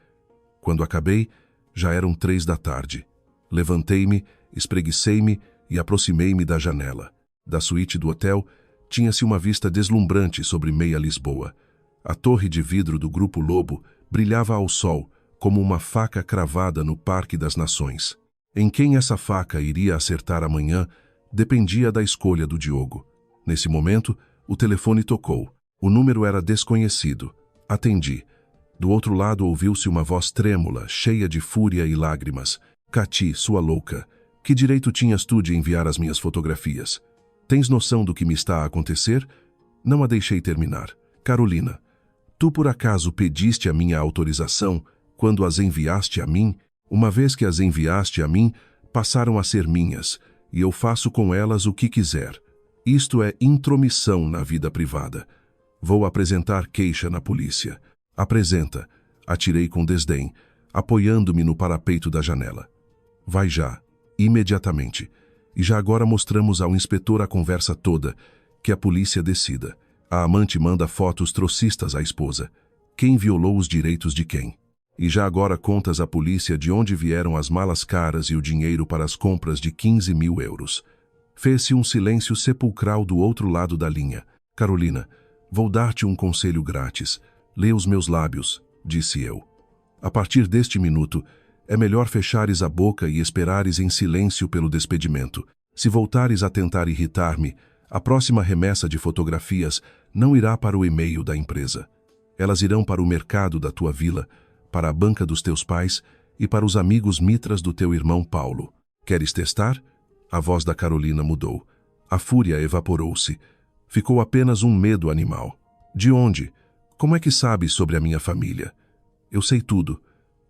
A: Quando acabei, já eram 3 da tarde. Levantei-me, espreguicei-me e aproximei-me da janela. Da suíte do hotel, tinha-se uma vista deslumbrante sobre meia Lisboa. A torre de vidro do Grupo Lobo brilhava ao sol, como uma faca cravada no Parque das Nações. Em quem essa faca iria acertar amanhã dependia da escolha do Diogo. Nesse momento, o telefone tocou. O número era desconhecido. Atendi. Do outro lado ouviu-se uma voz trêmula, cheia de fúria e lágrimas. "Cati, sua louca, que direito tinhas tu de enviar as minhas fotografias? Tens noção do que me está a acontecer?" Não a deixei terminar. "Carolina, tu por acaso pediste a minha autorização quando as enviaste a mim? Uma vez que as enviaste a mim, passaram a ser minhas, e eu faço com elas o que quiser. Isto é intromissão na vida privada. Vou apresentar queixa na polícia." "Apresenta", atirei com desdém, apoiando-me no parapeito da janela. "Vai já, imediatamente. E já agora mostramos ao inspetor a conversa toda, que a polícia decida. A amante manda fotos trocistas à esposa. Quem violou os direitos de quem? E já agora contas à polícia de onde vieram as malas caras e o dinheiro para as compras de 15 mil euros." Fez-se um silêncio sepulcral do outro lado da linha. "Carolina, vou dar-te um conselho grátis. Lê os meus lábios", disse eu. "A partir deste minuto, é melhor fechares a boca e esperares em silêncio pelo despedimento. Se voltares a tentar irritar-me, a próxima remessa de fotografias não irá para o e-mail da empresa. Elas irão para o mercado da tua vila, para a banca dos teus pais e para os amigos mitras do teu irmão Paulo. Queres testar? A voz da Carolina mudou. A fúria evaporou-se. Ficou apenas um medo animal. De onde? Como é que sabes sobre a minha família? Eu sei tudo.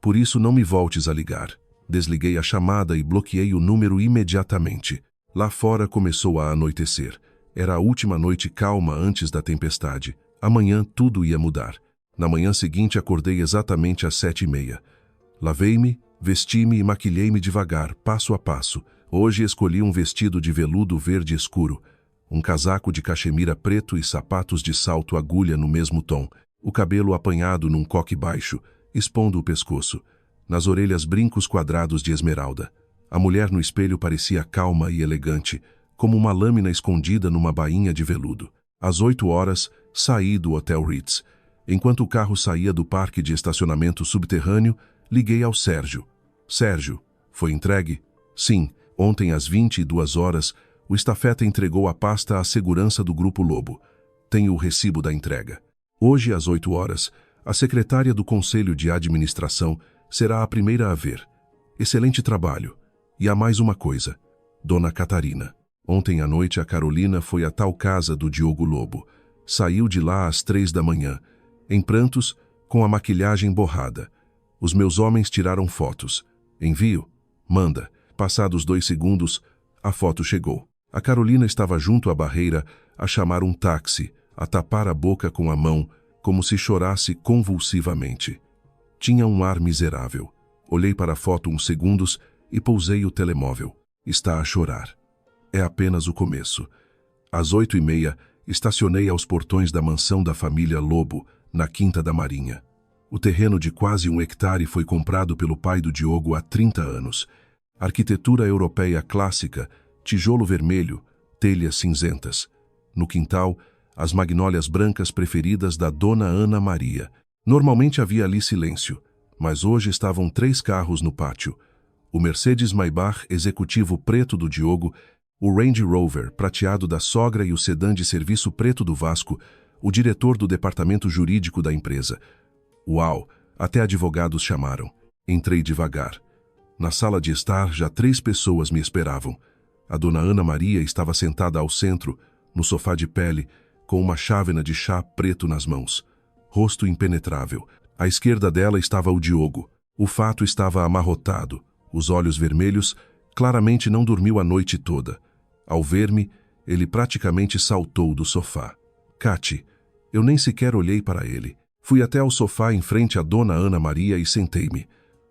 A: Por isso não me voltes a ligar. Desliguei a chamada e bloqueei o número imediatamente. Lá fora começou a anoitecer. Era a última noite calma antes da tempestade. Amanhã tudo ia mudar. Na manhã seguinte acordei exatamente às 7h30. Lavei-me, vesti-me e maquilhei-me devagar, passo a passo. Hoje escolhi um vestido de veludo verde escuro, um casaco de cachemira preto e sapatos de salto agulha no mesmo tom, o cabelo apanhado num coque baixo, expondo o pescoço. Nas orelhas brincos quadrados de esmeralda. A mulher no espelho parecia calma e elegante, como uma lâmina escondida numa bainha de veludo. Às 8h, saí do Hotel Ritz. Enquanto o carro saía do parque de estacionamento subterrâneo, liguei ao Sérgio. Sérgio, foi entregue? Sim, ontem às 22h, o estafeta entregou a pasta à segurança do Grupo Lobo. Tenho o recibo da entrega. Hoje, às 8h, a secretária do Conselho de Administração será a primeira a ver. Excelente trabalho. E há mais uma coisa. Dona Catarina. Ontem à noite a Carolina foi à tal casa do Diogo Lobo. Saiu de lá às 3h, em prantos, com a maquilhagem borrada. Os meus homens tiraram fotos. Envio? Manda. Passados 2 segundos, a foto chegou. A Carolina estava junto à barreira a chamar um táxi, a tapar a boca com a mão, como se chorasse convulsivamente. Tinha um ar miserável. Olhei para a foto uns segundos e pousei o telemóvel. Está a chorar. É apenas o começo. Às 8h30, estacionei aos portões da mansão da família Lobo, na Quinta da Marinha. O terreno de quase 1 hectare foi comprado pelo pai do Diogo há 30 anos. Arquitetura europeia clássica, tijolo vermelho, telhas cinzentas. No quintal, as magnólias brancas preferidas da Dona Ana Maria. Normalmente havia ali silêncio, mas hoje estavam 3 carros no pátio. O Mercedes Maybach executivo preto do Diogo, o Range Rover prateado da sogra e o sedã de serviço preto do Vasco, o diretor do departamento jurídico da empresa. Uau! Até advogados chamaram. Entrei devagar. Na sala de estar, já 3 pessoas me esperavam. A Dona Ana Maria estava sentada ao centro, no sofá de pele, com uma chávena de chá preto nas mãos. Rosto impenetrável. À esquerda dela estava o Diogo. O fato estava amarrotado. Os olhos vermelhos, claramente não dormiu a noite toda. Ao ver-me, ele praticamente saltou do sofá. Cati, eu nem sequer olhei para ele. Fui até ao sofá em frente à Dona Ana Maria e sentei-me.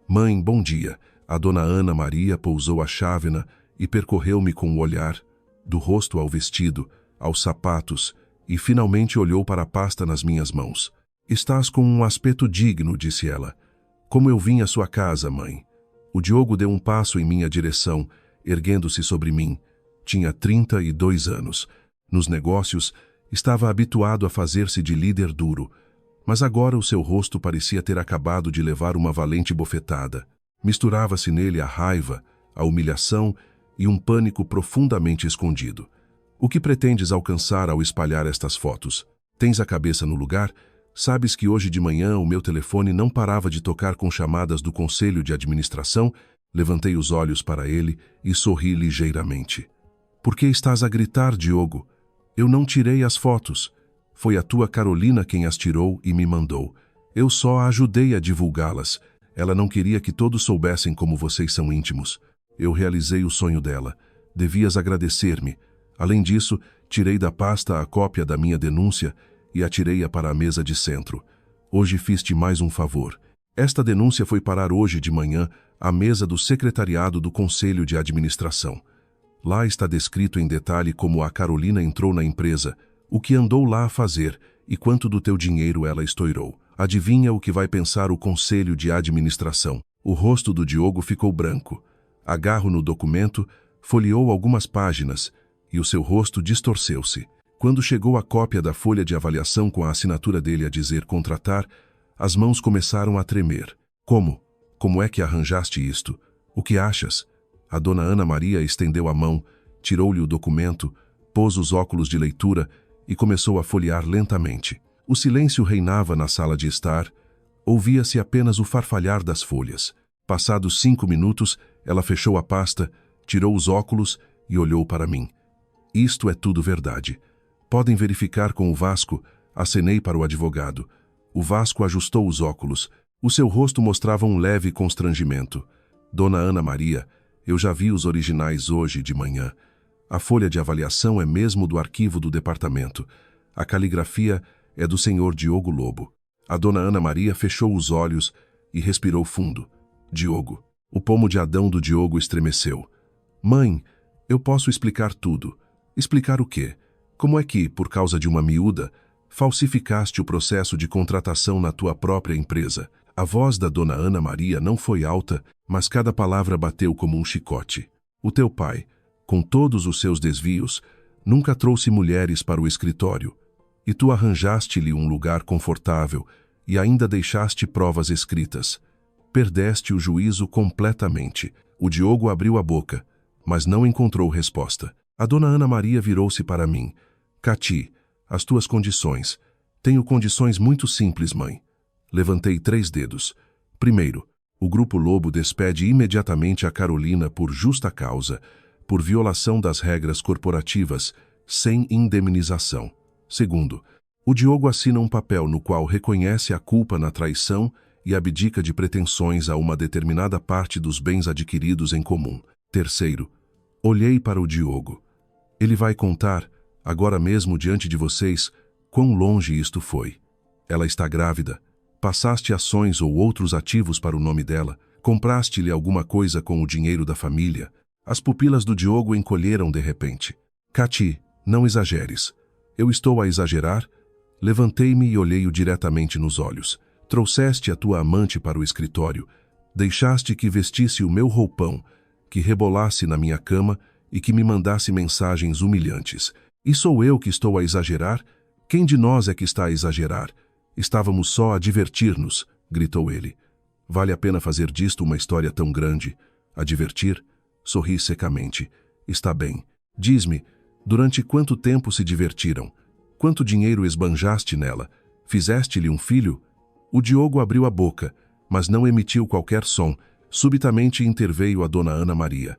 A: Mãe, bom dia. A Dona Ana Maria pousou a chávena e percorreu-me com o olhar, do rosto ao vestido, aos sapatos, e finalmente olhou para a pasta nas minhas mãos. Estás com um aspecto digno, disse ela. Como eu vim à sua casa, mãe? O Diogo deu um passo em minha direção, erguendo-se sobre mim. Tinha 32 anos. Nos negócios, estava habituado a fazer-se de líder duro, mas agora o seu rosto parecia ter acabado de levar uma valente bofetada. Misturava-se nele a raiva, a humilhação e um pânico profundamente escondido. O que pretendes alcançar ao espalhar estas fotos? Tens a cabeça no lugar? Sabes que hoje de manhã o meu telefone não parava de tocar com chamadas do Conselho de Administração? Levantei os olhos para ele e sorri ligeiramente. Por que estás a gritar, Diogo? Eu não tirei as fotos. Foi a tua Carolina quem as tirou e me mandou. Eu só a ajudei a divulgá-las. Ela não queria que todos soubessem como vocês são íntimos. Eu realizei o sonho dela. Devias agradecer-me. Além disso, tirei da pasta a cópia da minha denúncia e atirei-a para a mesa de centro. Hoje fiz-te mais um favor. Esta denúncia foi parar hoje de manhã à mesa do secretariado do Conselho de Administração. Lá está descrito em detalhe como a Carolina entrou na empresa, o que andou lá a fazer e quanto do teu dinheiro ela estourou. Adivinha o que vai pensar o Conselho de Administração? O rosto do Diogo ficou branco. Agarro no documento, folheou algumas páginas e o seu rosto distorceu-se. Quando chegou a cópia da folha de avaliação com a assinatura dele a dizer contratar, as mãos começaram a tremer. Como? Como é que arranjaste isto? O que achas? A Dona Ana Maria estendeu a mão tirou-lhe o documento, pôs os óculos de leitura e começou a folhear lentamente. O silêncio reinava na sala de estar, ouvia-se apenas o farfalhar das folhas. Passados 5 minutos, ela fechou a pasta, tirou os óculos e olhou para mim. Isto é tudo verdade. Podem verificar com o Vasco, acenei para o advogado. O Vasco ajustou os óculos. O seu rosto mostrava um leve constrangimento. Dona Ana Maria, eu já vi os originais hoje de manhã. A folha de avaliação é mesmo do arquivo do departamento. A caligrafia é do senhor Diogo Lobo. A Dona Ana Maria fechou os olhos e respirou fundo. Diogo. O pomo de Adão do Diogo estremeceu. Mãe, eu posso explicar tudo. Explicar o quê? Como é que, por causa de uma miúda, falsificaste o processo de contratação na tua própria empresa? A voz da Dona Ana Maria não foi alta, mas cada palavra bateu como um chicote. O teu pai, com todos os seus desvios, nunca trouxe mulheres para o escritório. E tu arranjaste-lhe um lugar confortável e ainda deixaste provas escritas. Perdeste o juízo completamente. O Diogo abriu a boca, mas não encontrou resposta. A Dona Ana Maria virou-se para mim. Cati, as tuas condições. Tenho condições muito simples, mãe. Levantei 3 dedos. Primeiro, o Grupo Lobo despede imediatamente a Carolina por justa causa, por violação das regras corporativas, sem indemnização. Segundo, o Diogo assina um papel no qual reconhece a culpa na traição e abdica de pretensões a uma determinada parte dos bens adquiridos em comum. Terceiro, olhei para o Diogo. Ele vai contar, agora mesmo diante de vocês, quão longe isto foi. Ela está grávida. Passaste ações ou outros ativos para o nome dela. Compraste-lhe alguma coisa com o dinheiro da família. As pupilas do Diogo encolheram de repente. Cati, não exageres. Eu estou a exagerar? Levantei-me e olhei-o diretamente nos olhos. Trouxeste a tua amante para o escritório. Deixaste que vestisse o meu roupão, que rebolasse na minha cama e que me mandasse mensagens humilhantes. E sou eu que estou a exagerar? Quem de nós é que está a exagerar? Estávamos só a divertir-nos, gritou ele. Vale a pena fazer disto uma história tão grande? A divertir? Sorri secamente. Está bem. Diz-me, durante quanto tempo se divertiram? Quanto dinheiro esbanjaste nela? Fizeste-lhe um filho? O Diogo abriu a boca, mas não emitiu qualquer som. Subitamente interveio a Dona Ana Maria.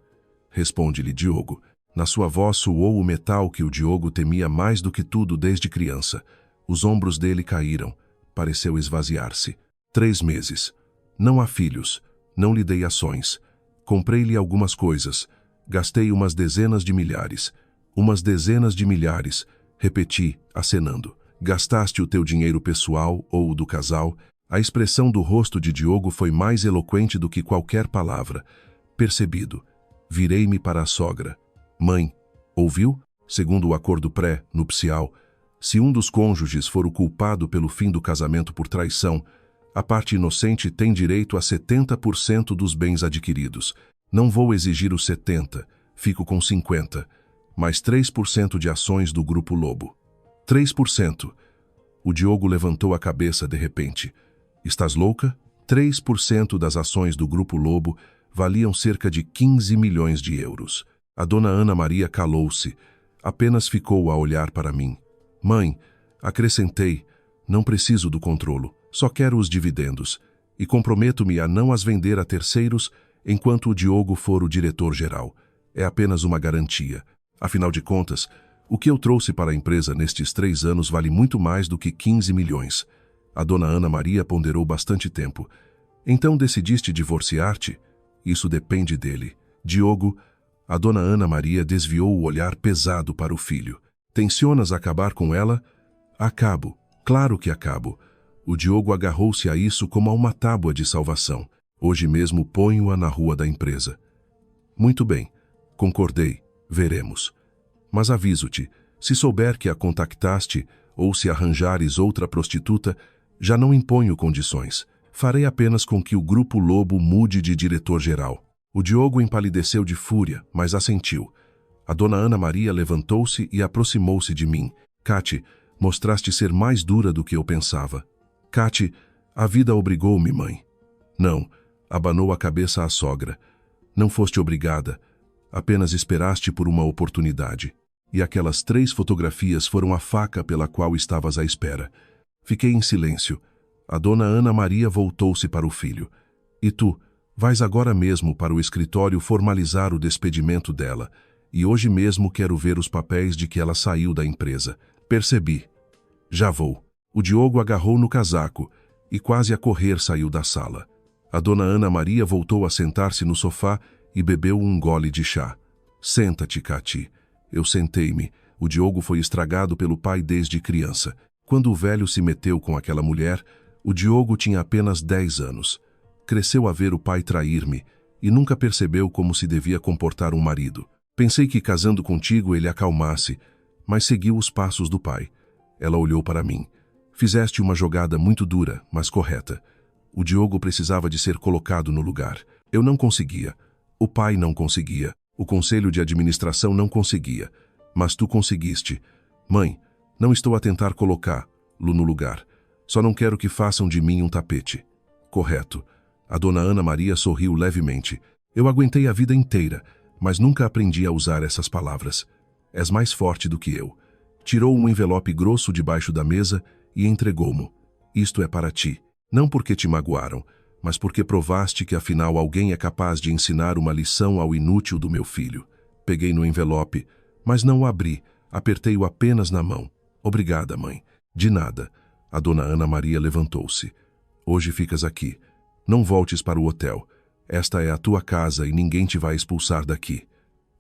A: Responde-lhe, Diogo. Na sua voz soou o metal que o Diogo temia mais do que tudo desde criança. Os ombros dele caíram. Pareceu esvaziar-se. 3 meses. Não há filhos. Não lhe dei ações. Comprei-lhe algumas coisas. Gastei umas dezenas de milhares. Umas dezenas de milhares. Repeti, acenando. Gastaste o teu dinheiro pessoal ou o do casal? A expressão do rosto de Diogo foi mais eloquente do que qualquer palavra. Percebido. Virei-me para a sogra. Mãe, ouviu? Segundo o acordo pré-nupcial, se um dos cônjuges for o culpado pelo fim do casamento por traição, a parte inocente tem direito a 70% dos bens adquiridos. Não vou exigir os 70%, fico com 50%, mais 3% de ações do Grupo Lobo. 3%. O Diogo levantou a cabeça de repente. Estás louca? 3% das ações do Grupo Lobo valiam cerca de 15 milhões de euros. A Dona Ana Maria calou-se, apenas ficou a olhar para mim. Mãe, acrescentei, não preciso do controlo, só quero os dividendos, e comprometo-me a não as vender a terceiros enquanto o Diogo for o diretor-geral. É apenas uma garantia. Afinal de contas, o que eu trouxe para a empresa nestes 3 anos vale muito mais do que 15 milhões. A Dona Ana Maria ponderou bastante tempo. Então decidiste divorciar-te? Isso depende dele. Diogo, a Dona Ana Maria desviou o olhar pesado para o filho. Tencionas acabar com ela? Acabo. Claro que acabo. O Diogo agarrou-se a isso como a uma tábua de salvação. Hoje mesmo ponho-a na rua da empresa. Muito bem. Concordei. Veremos. Mas aviso-te, se souber que a contactaste ou se arranjares outra prostituta, já não imponho condições. Farei apenas com que o Grupo Lobo mude de diretor-geral. O Diogo empalideceu de fúria, mas assentiu. A Dona Ana Maria levantou-se e aproximou-se de mim. Cati, mostraste ser mais dura do que eu pensava. Cati, a vida obrigou-me, mãe. Não, abanou a cabeça a sogra. Não foste obrigada. Apenas esperaste por uma oportunidade. E aquelas 3 fotografias foram a faca pela qual estavas à espera. Fiquei em silêncio. A dona Ana Maria voltou-se para o filho. E tu, vais agora mesmo para o escritório formalizar o despedimento dela. E hoje mesmo quero ver os papéis de que ela saiu da empresa. Percebi. Já vou. O Diogo agarrou no casaco e quase a correr saiu da sala. A dona Ana Maria voltou a sentar-se no sofá e bebeu um gole de chá. Senta-te, Cati. Eu sentei-me. O Diogo foi estragado pelo pai desde criança. Quando o velho se meteu com aquela mulher, o Diogo tinha apenas 10 anos. Cresceu a ver o pai trair-me e nunca percebeu como se devia comportar um marido. Pensei que casando contigo ele acalmasse, mas seguiu os passos do pai. Ela olhou para mim. Fizeste uma jogada muito dura, mas correta. O Diogo precisava de ser colocado no lugar. Eu não conseguia. O pai não conseguia. O conselho de administração não conseguia. Mas tu conseguiste. Mãe, não estou a tentar colocá-lo no lugar. Só não quero que façam de mim um tapete. Correto. A dona Ana Maria sorriu levemente. Eu aguentei a vida inteira, mas nunca aprendi a usar essas palavras. És mais forte do que eu. Tirou um envelope grosso debaixo da mesa e entregou-mo. Isto é para ti. Não porque te magoaram, mas porque provaste que afinal alguém é capaz de ensinar uma lição ao inútil do meu filho. Peguei no envelope, mas não o abri, apertei-o apenas na mão. Obrigada, mãe. De nada. A dona Ana Maria levantou-se. Hoje ficas aqui. Não voltes para o hotel. Esta é a tua casa e ninguém te vai expulsar daqui.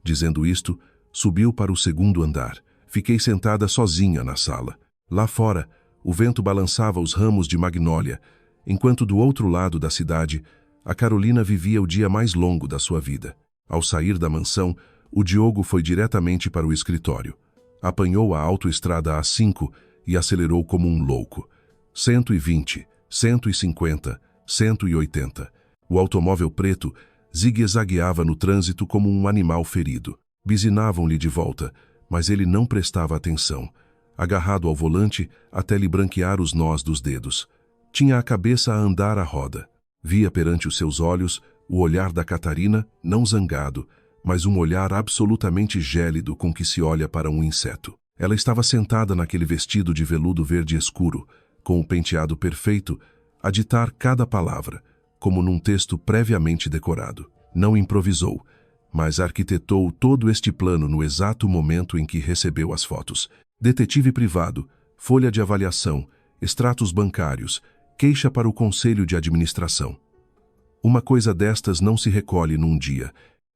A: Dizendo isto, subiu para o 2º andar. Fiquei sentada sozinha na sala. Lá fora, o vento balançava os ramos de magnólia, enquanto do outro lado da cidade, a Carolina vivia o dia mais longo da sua vida. Ao sair da mansão, o Diogo foi diretamente para o escritório. Apanhou a autoestrada A5 e acelerou como um louco. 120, 150, 180. O automóvel preto zigue-zagueava no trânsito como um animal ferido. Bizinavam-lhe de volta, mas ele não prestava atenção, agarrado ao volante até lhe branquear os nós dos dedos. Tinha a cabeça a andar à roda. Via perante os seus olhos o olhar da Catarina, não zangado, mas um olhar absolutamente gélido com que se olha para um inseto. Ela estava sentada naquele vestido de veludo verde escuro, com o penteado perfeito, a ditar cada palavra, como num texto previamente decorado. Não improvisou, mas arquitetou todo este plano no exato momento em que recebeu as fotos. Detetive privado, folha de avaliação, extratos bancários, queixa para o conselho de administração. Uma coisa destas não se recolhe num dia.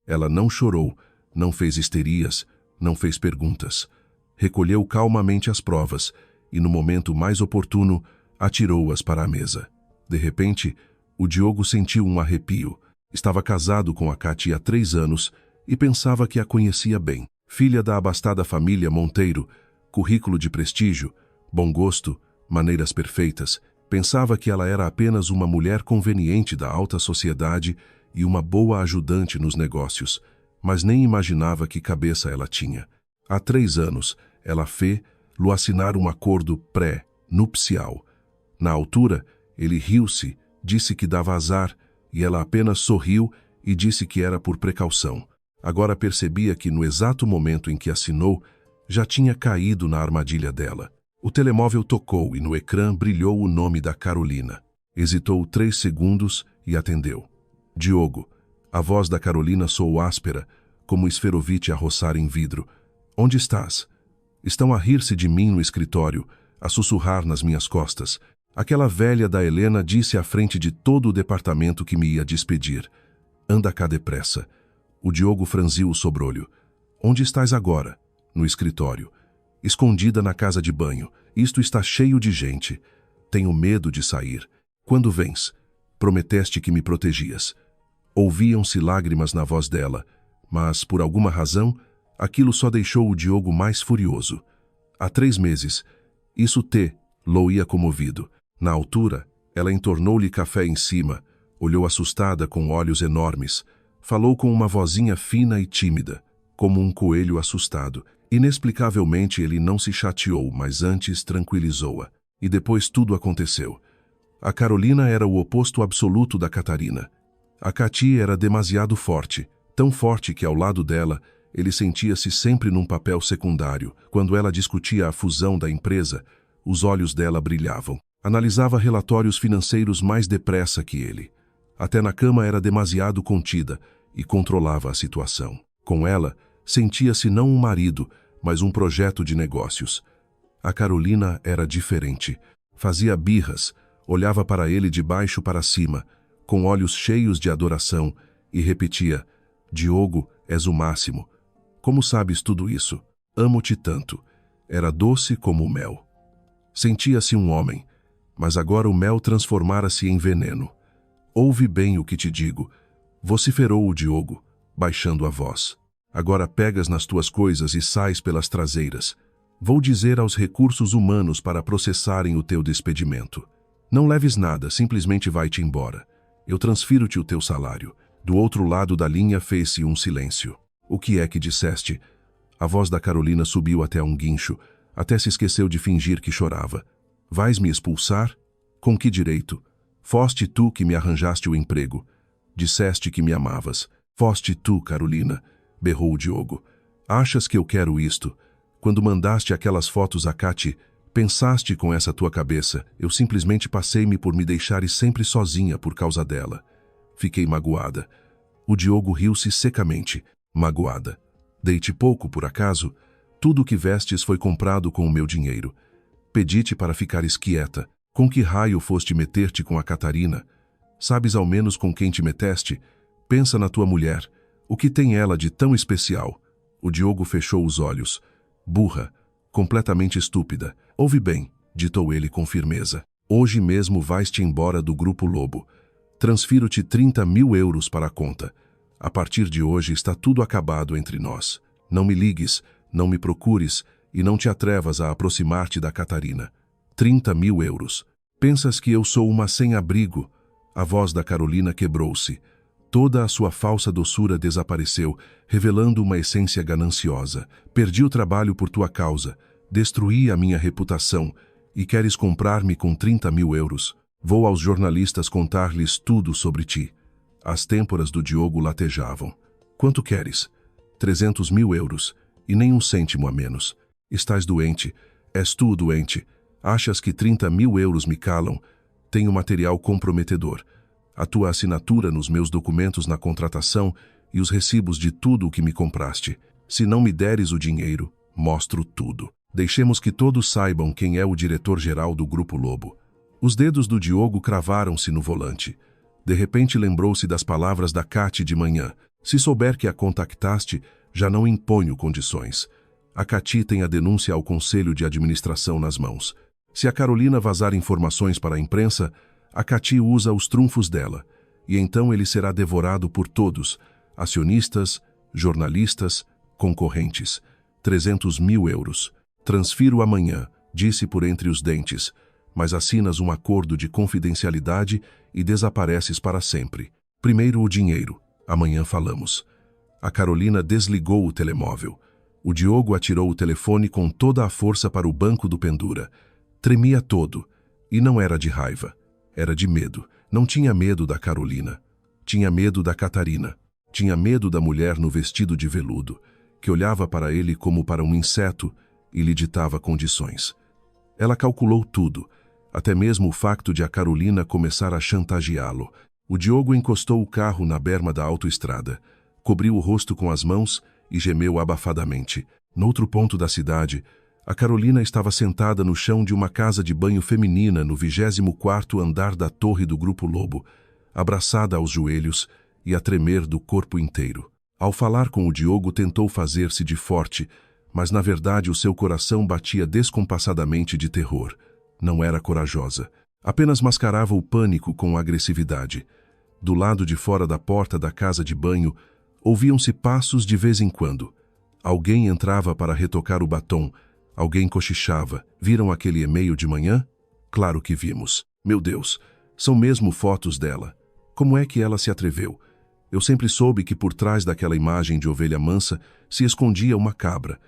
A: Ela não chorou, não fez histerias, não fez perguntas. Recolheu calmamente as provas e, no momento mais oportuno, atirou-as para a mesa. De repente, o Diogo sentiu um arrepio. Estava casado com a Cati há 3 anos e pensava que a conhecia bem. Filha da abastada família Monteiro, currículo de prestígio, bom gosto, maneiras perfeitas. Pensava que ela era apenas uma mulher conveniente da alta sociedade e uma boa ajudante nos negócios, mas nem imaginava que cabeça ela tinha. Há 3 anos, ela fê-lo assinar um acordo pré-nupcial. Na altura, ele riu-se, disse que dava azar, e ela apenas sorriu e disse que era por precaução. Agora percebia que, no exato momento em que assinou, já tinha caído na armadilha dela. O telemóvel tocou e no ecrã brilhou o nome da Carolina. Hesitou 3 segundos e atendeu. Diogo. A voz da Carolina soou áspera, como esferovite a roçar em vidro. Onde estás? Estão a rir-se de mim no escritório, a sussurrar nas minhas costas. Aquela velha da Helena disse à frente de todo o departamento que me ia despedir. Anda cá depressa. O Diogo franziu o sobrolho. Onde estás agora? No escritório. Escondida na casa de banho. Isto está cheio de gente. Tenho medo de sair. Quando vens? Prometeste que me protegias. Ouviam-se lágrimas na voz dela, mas, por alguma razão, aquilo só deixou o Diogo mais furioso. Há 3 meses. Isso lo ia comovido. Na altura, ela entornou-lhe café em cima, olhou assustada com olhos enormes, falou com uma vozinha fina e tímida, como um coelho assustado. Inexplicavelmente ele não se chateou, mas antes tranquilizou-a. E depois tudo aconteceu. A Carolina era o oposto absoluto da Catarina. A Cati era demasiado forte, tão forte que ao lado dela, ele sentia-se sempre num papel secundário. Quando ela discutia a fusão da empresa, os olhos dela brilhavam. Analisava relatórios financeiros mais depressa que ele. Até na cama era demasiado contida e controlava a situação. Com ela, sentia-se não um marido, mas um projeto de negócios. A Carolina era diferente. Fazia birras, olhava para ele de baixo para cima, com olhos cheios de adoração, e repetia: Diogo, és o máximo. Como sabes tudo isso? Amo-te tanto. Era doce como o mel. Sentia-se um homem, mas agora o mel transformara-se em veneno. Ouve bem o que te digo, vociferou o Diogo, baixando a voz. Agora pegas nas tuas coisas e sais pelas traseiras. Vou dizer aos recursos humanos para processarem o teu despedimento. Não leves nada, simplesmente vai-te embora. Eu transfiro-te o teu salário. Do outro lado da linha fez-se um silêncio. O que é que disseste? A voz da Carolina subiu até um guincho, até se esqueceu de fingir que chorava. Vais me expulsar? Com que direito? Foste tu que me arranjaste o emprego. Disseste que me amavas. Foste tu, Carolina, berrou o Diogo. Achas que eu quero isto? Quando mandaste aquelas fotos a Cati, pensaste com essa tua cabeça, eu simplesmente passei-me por me deixares sempre sozinha por causa dela. Fiquei magoada. O Diogo riu-se secamente. Magoada. Dei-te pouco, por acaso? Tudo o que vestes foi comprado com o meu dinheiro. Pedi-te para ficares quieta. Com que raio foste meter-te com a Catarina? Sabes ao menos com quem te meteste? Pensa na tua mulher. O que tem ela de tão especial? O Diogo fechou os olhos. Burra. Completamente estúpida. Ouve bem, ditou ele com firmeza. Hoje mesmo vais-te embora do Grupo Lobo. Transfiro-te 30.000 euros para a conta. A partir de hoje está tudo acabado entre nós. Não me ligues, não me procures e não te atrevas a aproximar-te da Catarina. 30.000 euros. Pensas que eu sou uma sem-abrigo? A voz da Carolina quebrou-se. Toda a sua falsa doçura desapareceu, revelando uma essência gananciosa. Perdi o trabalho por tua causa. Destruí a minha reputação. E queres comprar-me com 30.000 euros? Vou aos jornalistas contar-lhes tudo sobre ti. As têmporas do Diogo latejavam. Quanto queres? 300.000 euros. E nem um cêntimo a menos. Estás doente. És tu doente. Achas que 30.000 euros me calam? Tenho material comprometedor. A tua assinatura nos meus documentos na contratação e os recibos de tudo o que me compraste. Se não me deres o dinheiro, mostro tudo. Deixemos que todos saibam quem é o diretor-geral do Grupo Lobo. Os dedos do Diogo cravaram-se no volante. De repente lembrou-se das palavras da Cati de manhã. Se souber que a contactaste, já não imponho condições. A Cati tem a denúncia ao Conselho de Administração nas mãos. Se a Carolina vazar informações para a imprensa, a Cati usa os trunfos dela, e então ele será devorado por todos, acionistas, jornalistas, concorrentes. 300.000 euros. Transfiro amanhã, disse por entre os dentes, mas assinas um acordo de confidencialidade e desapareces para sempre. Primeiro o dinheiro, amanhã falamos. A Carolina desligou o telemóvel. O Diogo atirou o telefone com toda a força para o banco do pendura. Tremia todo, e não era de raiva, era de medo. Não tinha medo da Carolina, tinha medo da Catarina. Tinha medo da mulher no vestido de veludo, que olhava para ele como para um inseto e lhe ditava condições. Ela calculou tudo, até mesmo o facto de a Carolina começar a chantageá-lo. O Diogo encostou o carro na berma da autoestrada, cobriu o rosto com as mãos e gemeu abafadamente. Noutro ponto da cidade, a Carolina estava sentada no chão de uma casa de banho feminina no 24º andar da torre do Grupo Lobo, abraçada aos joelhos e a tremer do corpo inteiro. Ao falar com o Diogo, tentou fazer-se de forte, mas na verdade o seu coração batia descompassadamente de terror. Não era corajosa. Apenas mascarava o pânico com agressividade. Do lado de fora da porta da casa de banho, ouviam-se passos de vez em quando. Alguém entrava para retocar o batom. Alguém cochichava. Viram aquele e-mail de manhã? Claro que vimos. Meu Deus, são mesmo fotos dela. Como é que ela se atreveu? Eu sempre soube que por trás daquela imagem de ovelha mansa se escondia uma cabra.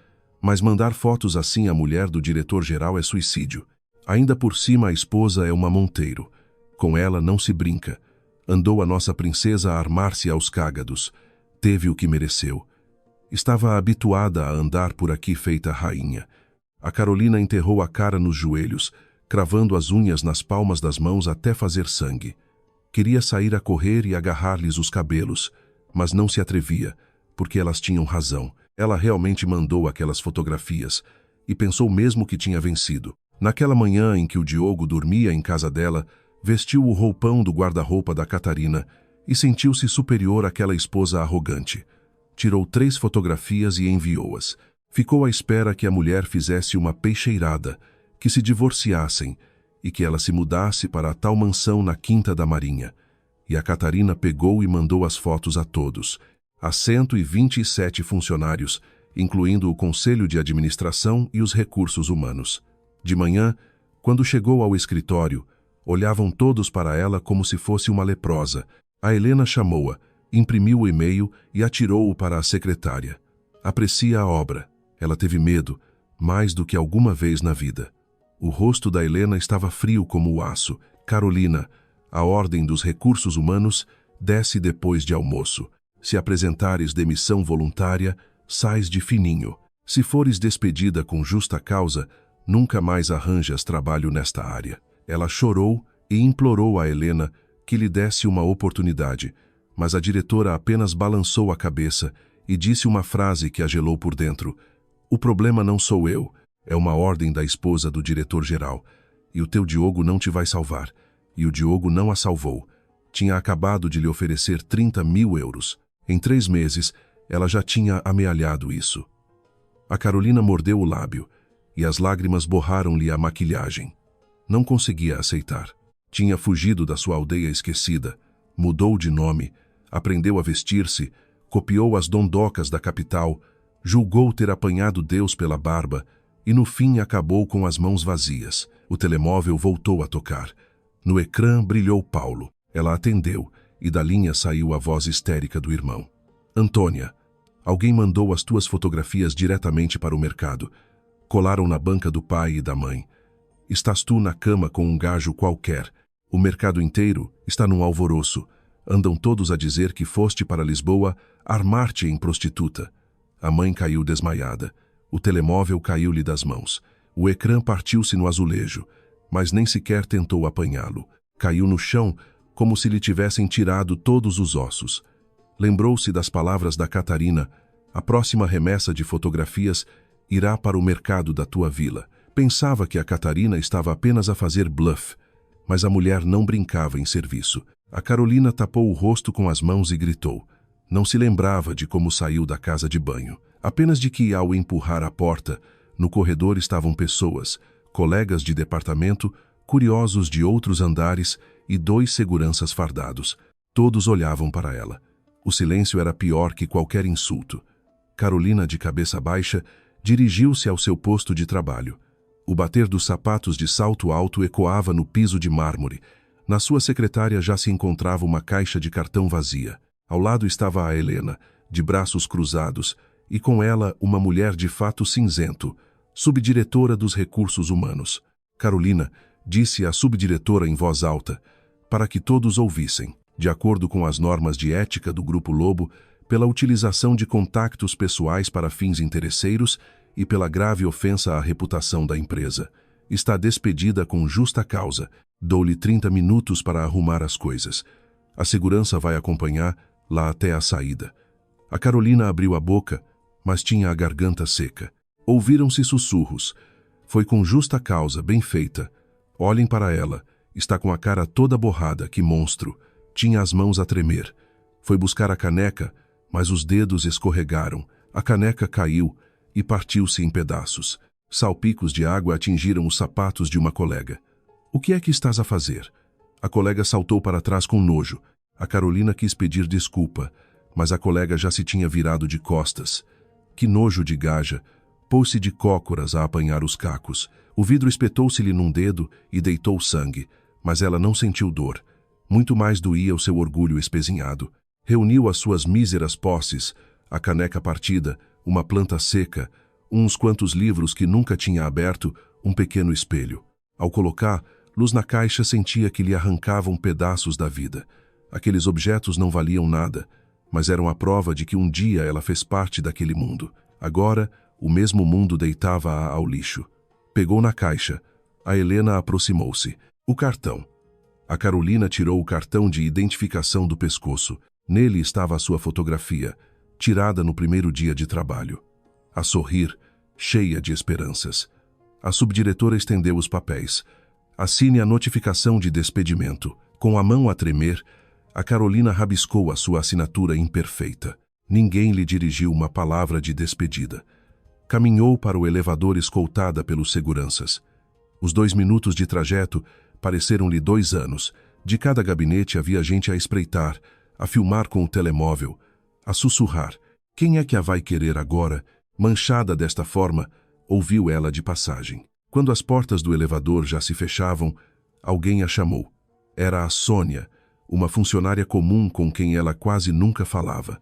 A: Mas mandar fotos assim à mulher do diretor-geral é suicídio. Ainda por cima a esposa é uma Monteiro. Com ela não se brinca. Andou a nossa princesa a armar-se aos cágados. Teve o que mereceu. Estava habituada a andar por aqui feita rainha. A Carolina enterrou a cara nos joelhos, cravando as unhas nas palmas das mãos até fazer sangue. Queria sair a correr e agarrar-lhes os cabelos, mas não se atrevia, porque elas tinham razão. Ela realmente mandou aquelas fotografias e pensou mesmo que tinha vencido. Naquela manhã em que o Diogo dormia em casa dela, vestiu o roupão do guarda-roupa da Catarina e sentiu-se superior àquela esposa arrogante. Tirou 3 fotografias e enviou-as. Ficou à espera que a mulher fizesse uma peixeirada, que se divorciassem e que ela se mudasse para a tal mansão na Quinta da Marinha. E a Catarina pegou e mandou as fotos a todos, a 127 funcionários, incluindo o Conselho de Administração e os Recursos Humanos. De manhã, quando chegou ao escritório, olhavam todos para ela como se fosse uma leprosa. A Helena chamou-a, imprimiu o e-mail e atirou-o para a secretária. Aprecia a obra. Ela teve medo, mais do que alguma vez na vida. O rosto da Helena estava frio como o aço. Carolina, a ordem dos recursos humanos, desce depois de almoço. Se apresentares demissão voluntária, sais de fininho. Se fores despedida com justa causa, nunca mais arranjas trabalho nesta área. Ela chorou e implorou a Helena que lhe desse uma oportunidade, mas a diretora apenas balançou a cabeça e disse uma frase que a gelou por dentro. O problema não sou eu, é uma ordem da esposa do diretor-geral, e o teu Diogo não te vai salvar. E o Diogo não a salvou. Tinha acabado de lhe oferecer 30.000 euros. Em 3 meses, ela já tinha amealhado isso. A Carolina mordeu o lábio, e as lágrimas borraram-lhe a maquilhagem. Não conseguia aceitar. Tinha fugido da sua aldeia esquecida, mudou de nome, aprendeu a vestir-se, copiou as dondocas da capital, julgou ter apanhado Deus pela barba e no fim acabou com as mãos vazias. O telemóvel voltou a tocar. No ecrã brilhou Paulo. Ela atendeu e da linha saiu a voz histérica do irmão. Antônia, alguém mandou as tuas fotografias diretamente para o mercado. Colaram na banca do pai e da mãe. Estás tu na cama com um gajo qualquer. O mercado inteiro está num alvoroço. Andam todos a dizer que foste para Lisboa armar-te em prostituta. A mãe caiu desmaiada. O telemóvel caiu-lhe das mãos. O ecrã partiu-se no azulejo, mas nem sequer tentou apanhá-lo. Caiu no chão como se lhe tivessem tirado todos os ossos. Lembrou-se das palavras da Catarina. A próxima remessa de fotografias irá para o mercado da tua vila. Pensava que a Catarina estava apenas a fazer bluff, mas a mulher não brincava em serviço. A Carolina tapou o rosto com as mãos e gritou. Não se lembrava de como saiu da casa de banho. Apenas de que, ao empurrar a porta, no corredor estavam pessoas, colegas de departamento, curiosos de outros andares e 2 seguranças fardados. Todos olhavam para ela. O silêncio era pior que qualquer insulto. Carolina, de cabeça baixa, dirigiu-se ao seu posto de trabalho. O bater dos sapatos de salto alto ecoava no piso de mármore. Na sua secretária já se encontrava uma caixa de cartão vazia. Ao lado estava a Helena, de braços cruzados, e com ela uma mulher de fato cinzento, subdiretora dos recursos humanos. Carolina disse à subdiretora em voz alta, para que todos ouvissem, de acordo com as normas de ética do Grupo Lobo, pela utilização de contactos pessoais para fins interesseiros e pela grave ofensa à reputação da empresa. Está despedida com justa causa. Dou-lhe 30 minutos para arrumar as coisas. A segurança vai acompanhar lá até a saída. A Carolina abriu a boca, mas tinha a garganta seca. Ouviram-se sussurros. Foi com justa causa, bem feita. Olhem para ela. Está com a cara toda borrada, que monstro. Tinha as mãos a tremer. Foi buscar a caneca, mas os dedos escorregaram. A caneca caiu e partiu-se em pedaços. Salpicos de água atingiram os sapatos de uma colega. O que é que estás a fazer? A colega saltou para trás com nojo. A Carolina quis pedir desculpa, mas a colega já se tinha virado de costas. Que nojo de gaja! Pôs-se de cócoras a apanhar os cacos. O vidro espetou-se-lhe num dedo e deitou sangue, mas ela não sentiu dor. Muito mais doía o seu orgulho espezinhado. Reuniu as suas míseras posses, a caneca partida, uma planta seca, uns quantos livros que nunca tinha aberto, um pequeno espelho. Ao colocar luz na caixa, sentia que lhe arrancavam pedaços da vida. Aqueles objetos não valiam nada. mas eram a prova de que um dia ela fez parte daquele mundo. Agora, o mesmo mundo deitava-a ao lixo. Pegou na caixa. A Helena aproximou-se. O cartão. A Carolina tirou o cartão de identificação do pescoço. Nele estava a sua fotografia, tirada no primeiro dia de trabalho. A sorrir, cheia de esperanças. A subdiretora estendeu os papéis. Assine a notificação de despedimento. Com a mão a tremer, a Carolina rabiscou a sua assinatura imperfeita. Ninguém lhe dirigiu uma palavra de despedida. Caminhou para o elevador escoltada pelos seguranças. Os 2 minutos de trajeto pareceram-lhe 2 anos. De cada gabinete havia gente a espreitar, a filmar com o telemóvel, a sussurrar. Quem é que a vai querer agora? Manchada desta forma, ouviu ela de passagem. Quando as portas do elevador já se fechavam, alguém a chamou. Era a Sônia, uma funcionária comum com quem ela quase nunca falava.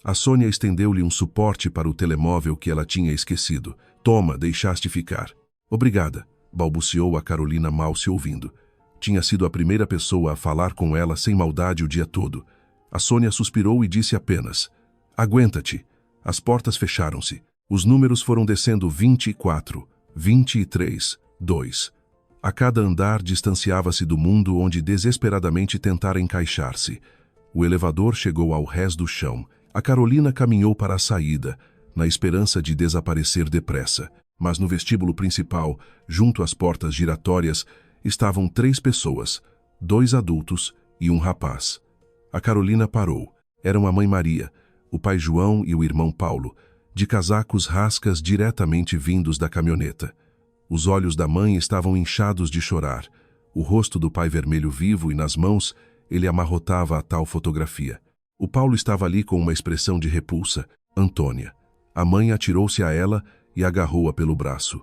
A: A Sônia estendeu-lhe um suporte para o telemóvel que ela tinha esquecido. Toma, deixaste ficar. Obrigada, balbuciou a Carolina mal se ouvindo. Tinha sido a primeira pessoa a falar com ela sem maldade o dia todo. A Sônia suspirou e disse apenas: aguenta-te. As portas fecharam-se. Os números foram descendo 24, 23, 2. A cada andar distanciava-se do mundo onde desesperadamente tentara encaixar-se. O elevador chegou ao rés do chão. A Carolina caminhou para a saída, na esperança de desaparecer depressa. Mas no vestíbulo principal, junto às portas giratórias, estavam 3 pessoas, 2 adultos e um rapaz. A Carolina parou. Eram a mãe Maria, o pai João e o irmão Paulo, de casacos rascas diretamente vindos da caminhoneta. Os olhos da mãe estavam inchados de chorar, o rosto do pai vermelho vivo e nas mãos ele amarrotava a tal fotografia. O Paulo estava ali com uma expressão de repulsa. Antônia. A mãe atirou-se a ela e agarrou-a pelo braço.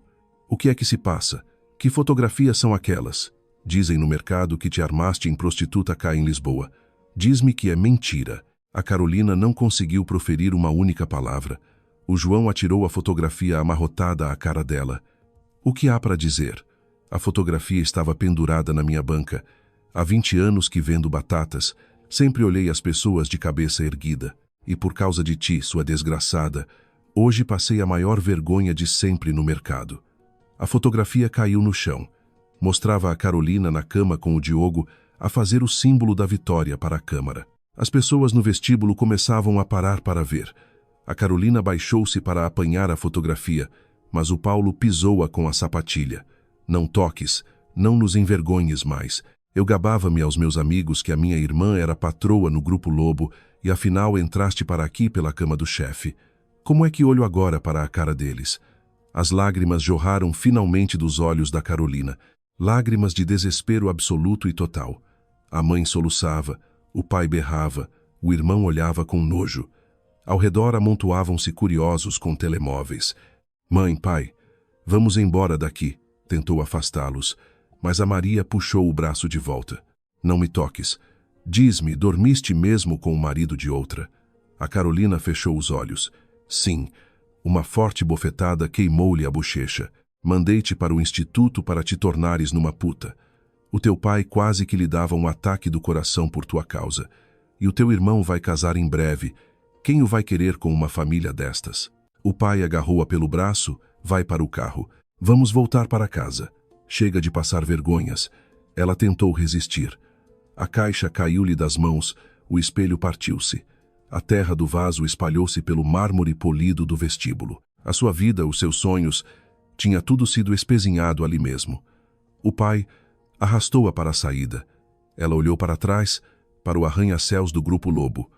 A: O que é que se passa? Que fotografias são aquelas? Dizem no mercado que te armaste em prostituta cá em Lisboa. Diz-me que é mentira. A Carolina não conseguiu proferir uma única palavra. O João atirou a fotografia amarrotada à cara dela. O que há para dizer? A fotografia estava pendurada na minha banca. Há 20 anos que vendo batatas, sempre olhei as pessoas de cabeça erguida. E por causa de ti, sua desgraçada, hoje passei a maior vergonha de sempre no mercado. A fotografia caiu no chão. Mostrava a Carolina na cama com o Diogo a fazer o símbolo da vitória para a câmara. As pessoas no vestíbulo começavam a parar para ver. A Carolina baixou-se para apanhar a fotografia, mas o Paulo pisou-a com a sapatilha. Não toques, não nos envergonhes mais. Eu gabava-me aos meus amigos que a minha irmã era patroa no Grupo Lobo e afinal entraste para aqui pela cama do chefe. Como é que olho agora para a cara deles? As lágrimas jorraram finalmente dos olhos da Carolina. Lágrimas de desespero absoluto e total. A mãe soluçava, o pai berrava, o irmão olhava com nojo. Ao redor amontoavam-se curiosos com telemóveis. Mãe, pai, vamos embora daqui, tentou afastá-los, mas a Maria puxou o braço de volta. Não me toques. Diz-me, dormiste mesmo com o marido de outra? A Carolina fechou os olhos. Sim. Uma forte bofetada queimou-lhe a bochecha. Mandei-te para o instituto para te tornares numa puta. O teu pai quase que lhe dava um ataque do coração por tua causa. E o teu irmão vai casar em breve. Quem o vai querer com uma família destas? O pai agarrou-a pelo braço. Vai para o carro. Vamos voltar para casa. Chega de passar vergonhas. Ela tentou resistir. A caixa caiu-lhe das mãos. O espelho partiu-se. A terra do vaso espalhou-se pelo mármore polido do vestíbulo. A sua vida, os seus sonhos, tinha tudo sido espezinhado ali mesmo. O pai arrastou-a para a saída. Ela olhou para trás, para o arranha-céus do Grupo Lobo.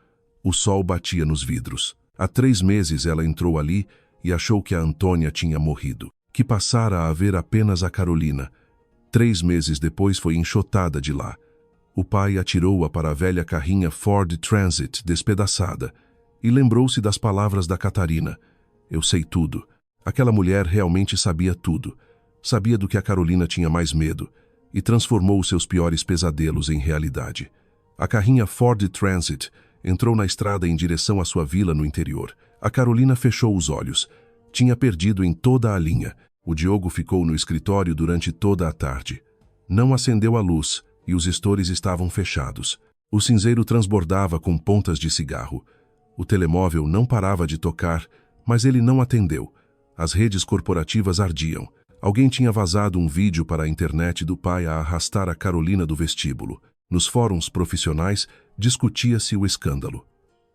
A: O sol batia nos vidros. Há 3 meses ela entrou ali e achou que a Antônia tinha morrido, que passara a ver apenas a Carolina. 3 meses depois foi enxotada de lá. O pai atirou-a para a velha carrinha Ford Transit despedaçada e lembrou-se das palavras da Catarina. Eu sei tudo. Aquela mulher realmente sabia tudo. Sabia do que a Carolina tinha mais medo e transformou os seus piores pesadelos em realidade. A carrinha Ford Transit entrou na estrada em direção à sua vila no interior. A Carolina fechou os olhos. Tinha perdido em toda a linha. O Diogo ficou no escritório durante toda a tarde. Não acendeu a luz e os estores estavam fechados. O cinzeiro transbordava com pontas de cigarro. O telemóvel não parava de tocar, mas ele não atendeu. As redes corporativas ardiam. Alguém tinha vazado um vídeo para a internet do pai a arrastar a Carolina do vestíbulo. Nos fóruns profissionais, discutia-se o escândalo.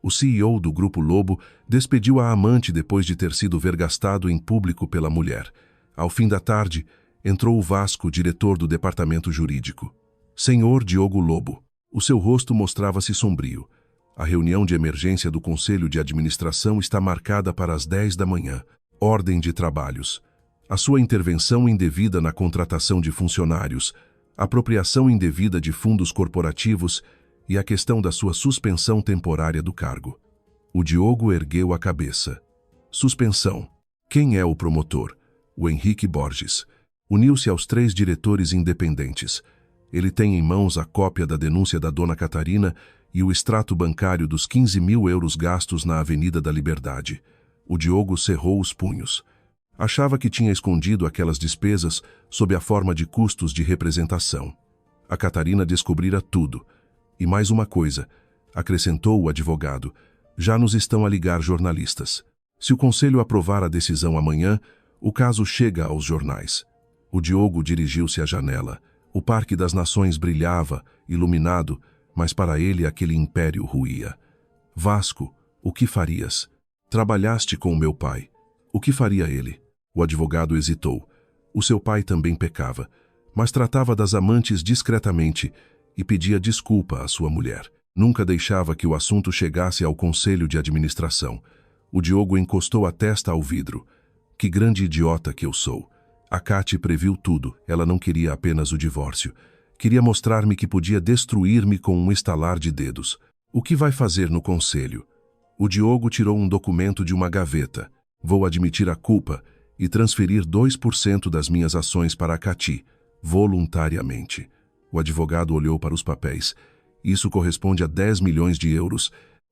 A: O CEO do Grupo Lobo despediu a amante depois de ter sido vergastado em público pela mulher. Ao fim da tarde, entrou o Vasco, diretor do departamento jurídico. Senhor Diogo Lobo. O seu rosto mostrava-se sombrio. A reunião de emergência do Conselho de Administração está marcada para as 10 da manhã. Ordem de trabalhos. A sua intervenção indevida na contratação de funcionários, apropriação indevida de fundos corporativos e a questão da sua suspensão temporária do cargo. O Diogo ergueu a cabeça. Suspensão. Quem é o promotor? O Henrique Borges. Uniu-se aos 3 diretores independentes. Ele tem em mãos a cópia da denúncia da dona Catarina e o extrato bancário dos 15.000 euros gastos na Avenida da Liberdade. O Diogo cerrou os punhos. Achava que tinha escondido aquelas despesas sob a forma de custos de representação. A Catarina descobrira tudo. E mais uma coisa, acrescentou o advogado, já nos estão a ligar jornalistas. Se o conselho aprovar a decisão amanhã, o caso chega aos jornais. O Diogo dirigiu-se à janela. O Parque das Nações brilhava, iluminado, mas para ele aquele império ruía. Vasco, o que farias? Trabalhaste com o meu pai. O que faria ele? O advogado hesitou. O seu pai também pecava, mas tratava das amantes discretamente e pedia desculpa à sua mulher. Nunca deixava que o assunto chegasse ao conselho de administração. O Diogo encostou a testa ao vidro. Que grande idiota que eu sou. A Cati previu tudo. Ela não queria apenas o divórcio. Queria mostrar-me que podia destruir-me com um estalar de dedos. O que vai fazer no conselho? O Diogo tirou um documento de uma gaveta. Vou admitir a culpa e transferir 2% das minhas ações para a Cati, voluntariamente. O advogado olhou para os papéis. Isso corresponde a 10 milhões de euros.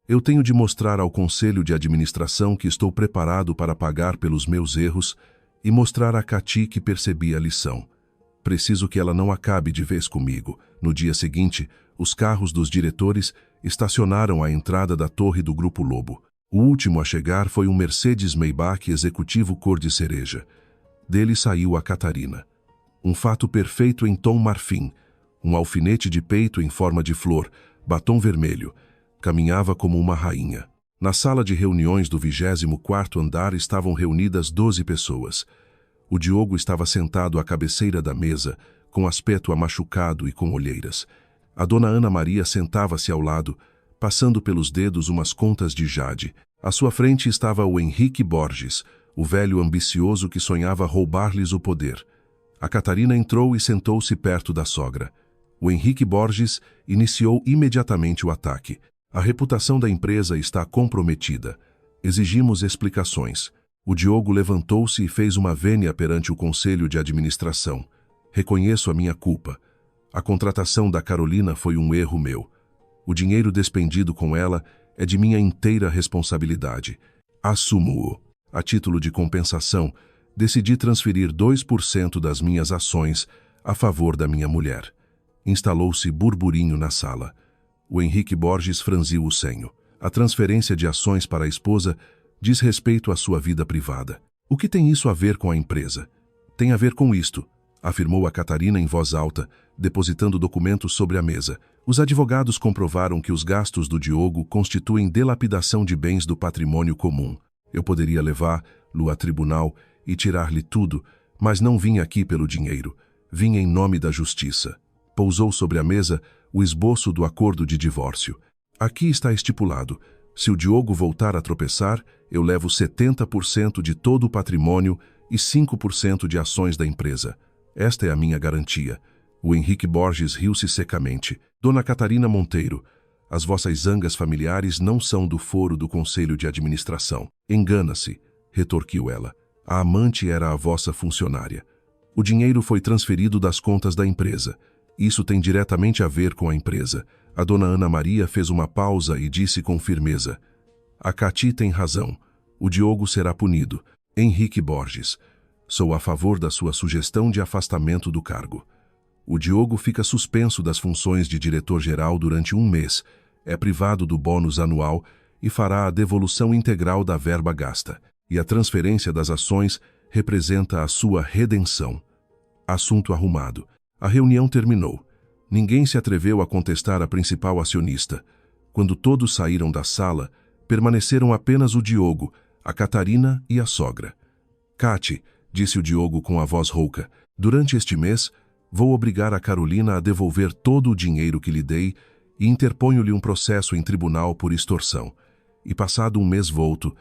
A: Eu tenho de mostrar ao Conselho de Administração que estou preparado para pagar pelos meus erros e mostrar a Cati que percebi a lição. Preciso que ela não acabe de vez comigo. No dia seguinte, os carros dos diretores estacionaram à entrada da torre do Grupo Lobo. O último a chegar foi um Mercedes Maybach executivo cor de cereja. Dele saiu a Catarina. Um fato perfeito em tom marfim, um alfinete de peito em forma de flor, batom vermelho. Caminhava como uma rainha. Na sala de reuniões do 24º andar estavam reunidas 12 pessoas. O Diogo estava sentado à cabeceira da mesa, com aspecto amachucado e com olheiras. A dona Ana Maria sentava-se ao lado, passando pelos dedos umas contas de jade. À sua frente estava o Henrique Borges, o velho ambicioso que sonhava roubar-lhes o poder. A Catarina entrou e sentou-se perto da sogra. O Henrique Borges iniciou imediatamente o ataque. A reputação da empresa está comprometida. Exigimos explicações. O Diogo levantou-se e fez uma vênia perante o Conselho de Administração. Reconheço a minha culpa. A contratação da Carolina foi um erro meu. O dinheiro despendido com ela é de minha inteira responsabilidade. Assumo-o. A título de compensação, decidi transferir 2% das minhas ações a favor da minha mulher. Instalou-se burburinho na sala. O Henrique Borges franziu o senho. A transferência de ações para a esposa diz respeito à sua vida privada. O que tem isso a ver com a empresa? Tem a ver com isto, afirmou a Catarina em voz alta, depositando documentos sobre a mesa. Os advogados comprovaram que os gastos do Diogo constituem dilapidação de bens do patrimônio comum. Eu poderia levá-lo a tribunal e tirar-lhe tudo, mas não vim aqui pelo dinheiro. Vim em nome da justiça. Pousou sobre a mesa o esboço do acordo de divórcio. Aqui está estipulado. Se o Diogo voltar a tropeçar, eu levo 70% de todo o patrimônio e 5% de ações da empresa. Esta é a minha garantia. O Henrique Borges riu-se secamente. Dona Catarina Monteiro, as vossas zangas familiares não são do foro do Conselho de Administração. Engana-se, retorquiu ela. A amante era a vossa funcionária. O dinheiro foi transferido das contas da empresa. Isso tem diretamente a ver com a empresa. A dona Ana Maria fez uma pausa e disse com firmeza: a Cati tem razão. O Diogo será punido. Henrique Borges, sou a favor da sua sugestão de afastamento do cargo. O Diogo fica suspenso das funções de diretor-geral durante 1 mês, é privado do bônus anual e fará a devolução integral da verba gasta. E a transferência das ações representa a sua redenção. Assunto arrumado. A reunião terminou. Ninguém se atreveu a contestar a principal acionista. Quando todos saíram da sala, permaneceram apenas o Diogo, a Catarina e a sogra. Cati, disse o Diogo com a voz rouca, durante este mês, vou obrigar a Carolina a devolver todo o dinheiro que lhe dei e interponho-lhe um processo em tribunal por extorsão. E passado um mês volto,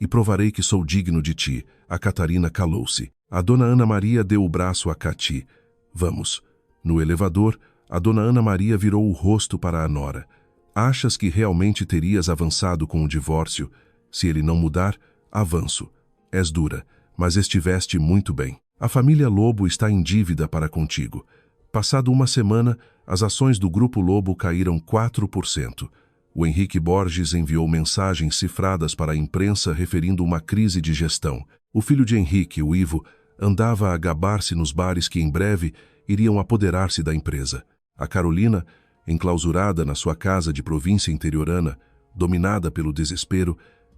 A: e provarei que sou digno de ti. A Catarina calou-se. A dona Ana Maria deu o braço a Cati. Vamos. No elevador, a dona Ana Maria virou o rosto para a nora. Achas que realmente terias avançado com o divórcio? Se ele não mudar, avanço. És dura, mas estiveste muito bem. A família Lobo está em dívida para contigo. Passado uma semana, as ações do Grupo Lobo caíram 4%. O Henrique Borges enviou mensagens cifradas para a imprensa referindo uma crise de gestão. O filho de Henrique, o Ivo, andava a gabar-se nos bares que em breve iriam apoderar-se da empresa. A Carolina, enclausurada na sua casa de província interiorana, dominada pelo desespero,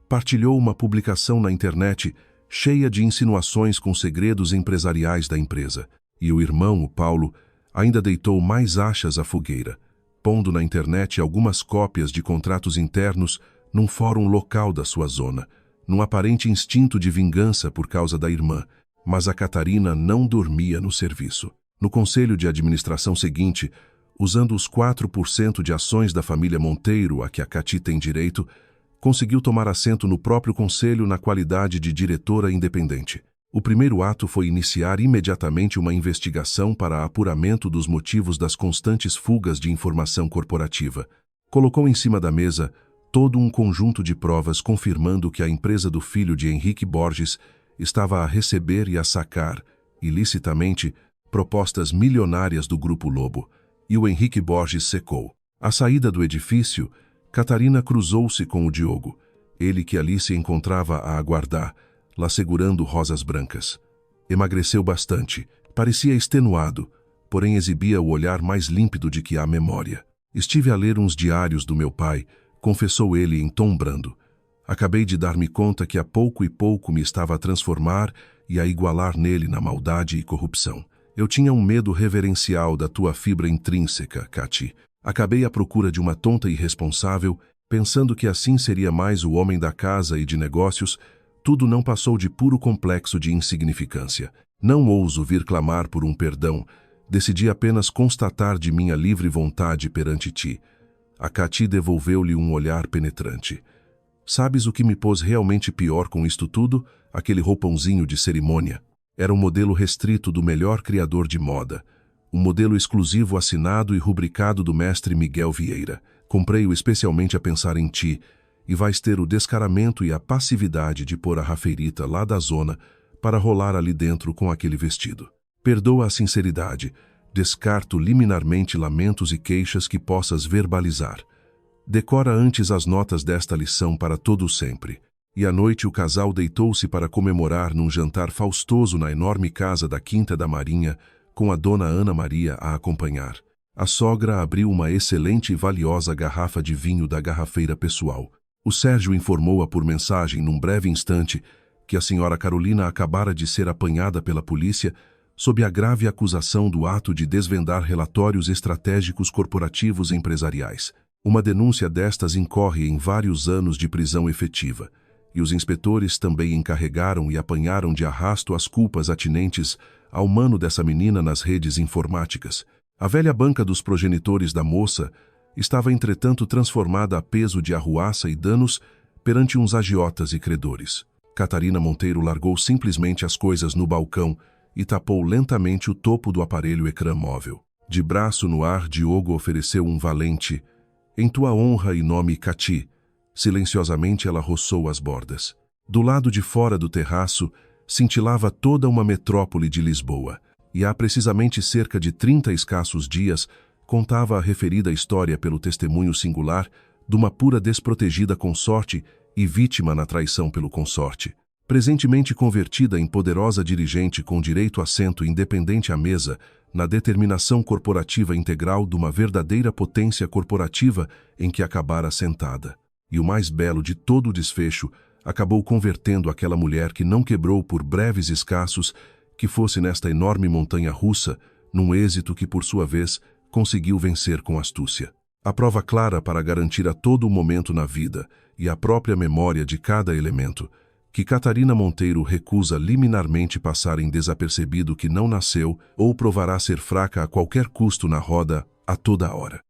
A: partilhou uma publicação na internet cheia de insinuações com segredos empresariais da empresa. E o irmão, o Paulo, ainda deitou mais achas à fogueira, pondo na internet algumas cópias de contratos internos num fórum local da sua zona, num aparente instinto de vingança por causa da irmã. Mas a Catarina não dormia no serviço. No conselho de administração seguinte, usando os 4% de ações da família Monteiro a que a Cati tem direito, conseguiu tomar assento no próprio conselho na qualidade de diretora independente. O primeiro ato foi iniciar imediatamente uma investigação para apuramento dos motivos das constantes fugas de informação corporativa. Colocou em cima da mesa todo um conjunto de provas confirmando que a empresa do filho de Henrique Borges estava a receber e a sacar, ilicitamente, propostas milionárias do Grupo Lobo, e o Henrique Borges secou. À saída do edifício, Catarina cruzou-se com o Diogo, ele que ali se encontrava a aguardar, lá segurando rosas brancas. Emagreceu bastante, parecia extenuado, porém exibia o olhar mais límpido de que há memória. Estive a ler uns diários do meu pai, confessou ele em tom brando. Acabei de dar-me conta que a pouco e pouco me estava a transformar e a igualar nele na maldade e corrupção. Eu tinha um medo reverencial da tua fibra intrínseca, Cati. Acabei à procura de uma tonta irresponsável, pensando que assim seria mais o homem da casa e de negócios. Tudo não passou de puro complexo de insignificância. Não ouso vir clamar por um perdão. Decidi apenas constatar de minha livre vontade perante ti. A Cati devolveu-lhe um olhar penetrante. Sabes o que me pôs realmente pior com isto tudo? Aquele roupãozinho de cerimônia. Era um modelo restrito do melhor criador de moda. Um modelo exclusivo assinado e rubricado do mestre Miguel Vieira. Comprei-o especialmente a pensar em ti, e vais ter o descaramento e a passividade de pôr a Raferita lá da zona para rolar ali dentro com aquele vestido. Perdoa a sinceridade, descarto liminarmente lamentos e queixas que possas verbalizar. Decora antes as notas desta lição para todo sempre. E à noite o casal deitou-se para comemorar num jantar faustoso na enorme casa da Quinta da Marinha, com a dona Ana Maria a acompanhar. A sogra abriu uma excelente e valiosa garrafa de vinho da garrafeira pessoal. O Sérgio informou-a por mensagem num breve instante que a senhora Carolina acabara de ser apanhada pela polícia sob a grave acusação do ato de desvendar relatórios estratégicos corporativos empresariais. Uma denúncia destas incorre em vários anos de prisão efetiva, e os inspetores também encarregaram e apanharam de arrasto as culpas atinentes ao mano dessa menina nas redes informáticas. A velha banca dos progenitores da moça estava entretanto transformada a peso de arruaça e danos perante uns agiotas e credores. Catarina Monteiro largou simplesmente as coisas no balcão e tapou lentamente o topo do aparelho ecrã móvel. De braço no ar, Diogo ofereceu um valente: "Em tua honra e nome, Cati." Silenciosamente ela roçou as bordas. Do lado de fora do terraço, cintilava toda uma metrópole de Lisboa, e há precisamente cerca de 30 escassos dias contava a referida história pelo testemunho singular de uma pura desprotegida consorte e vítima na traição pelo consorte. Presentemente convertida em poderosa dirigente com direito a assento independente à mesa, na determinação corporativa integral de uma verdadeira potência corporativa em que acabara sentada. E o mais belo de todo o desfecho acabou convertendo aquela mulher que não quebrou por breves escassos que fosse nesta enorme montanha russa, num êxito que, por sua vez, conseguiu vencer com astúcia. A prova clara para garantir a todo momento na vida e a própria memória de cada elemento, que Catarina Monteiro recusa liminarmente passar em desapercebido que não nasceu ou provará ser fraca a qualquer custo na roda, a toda hora.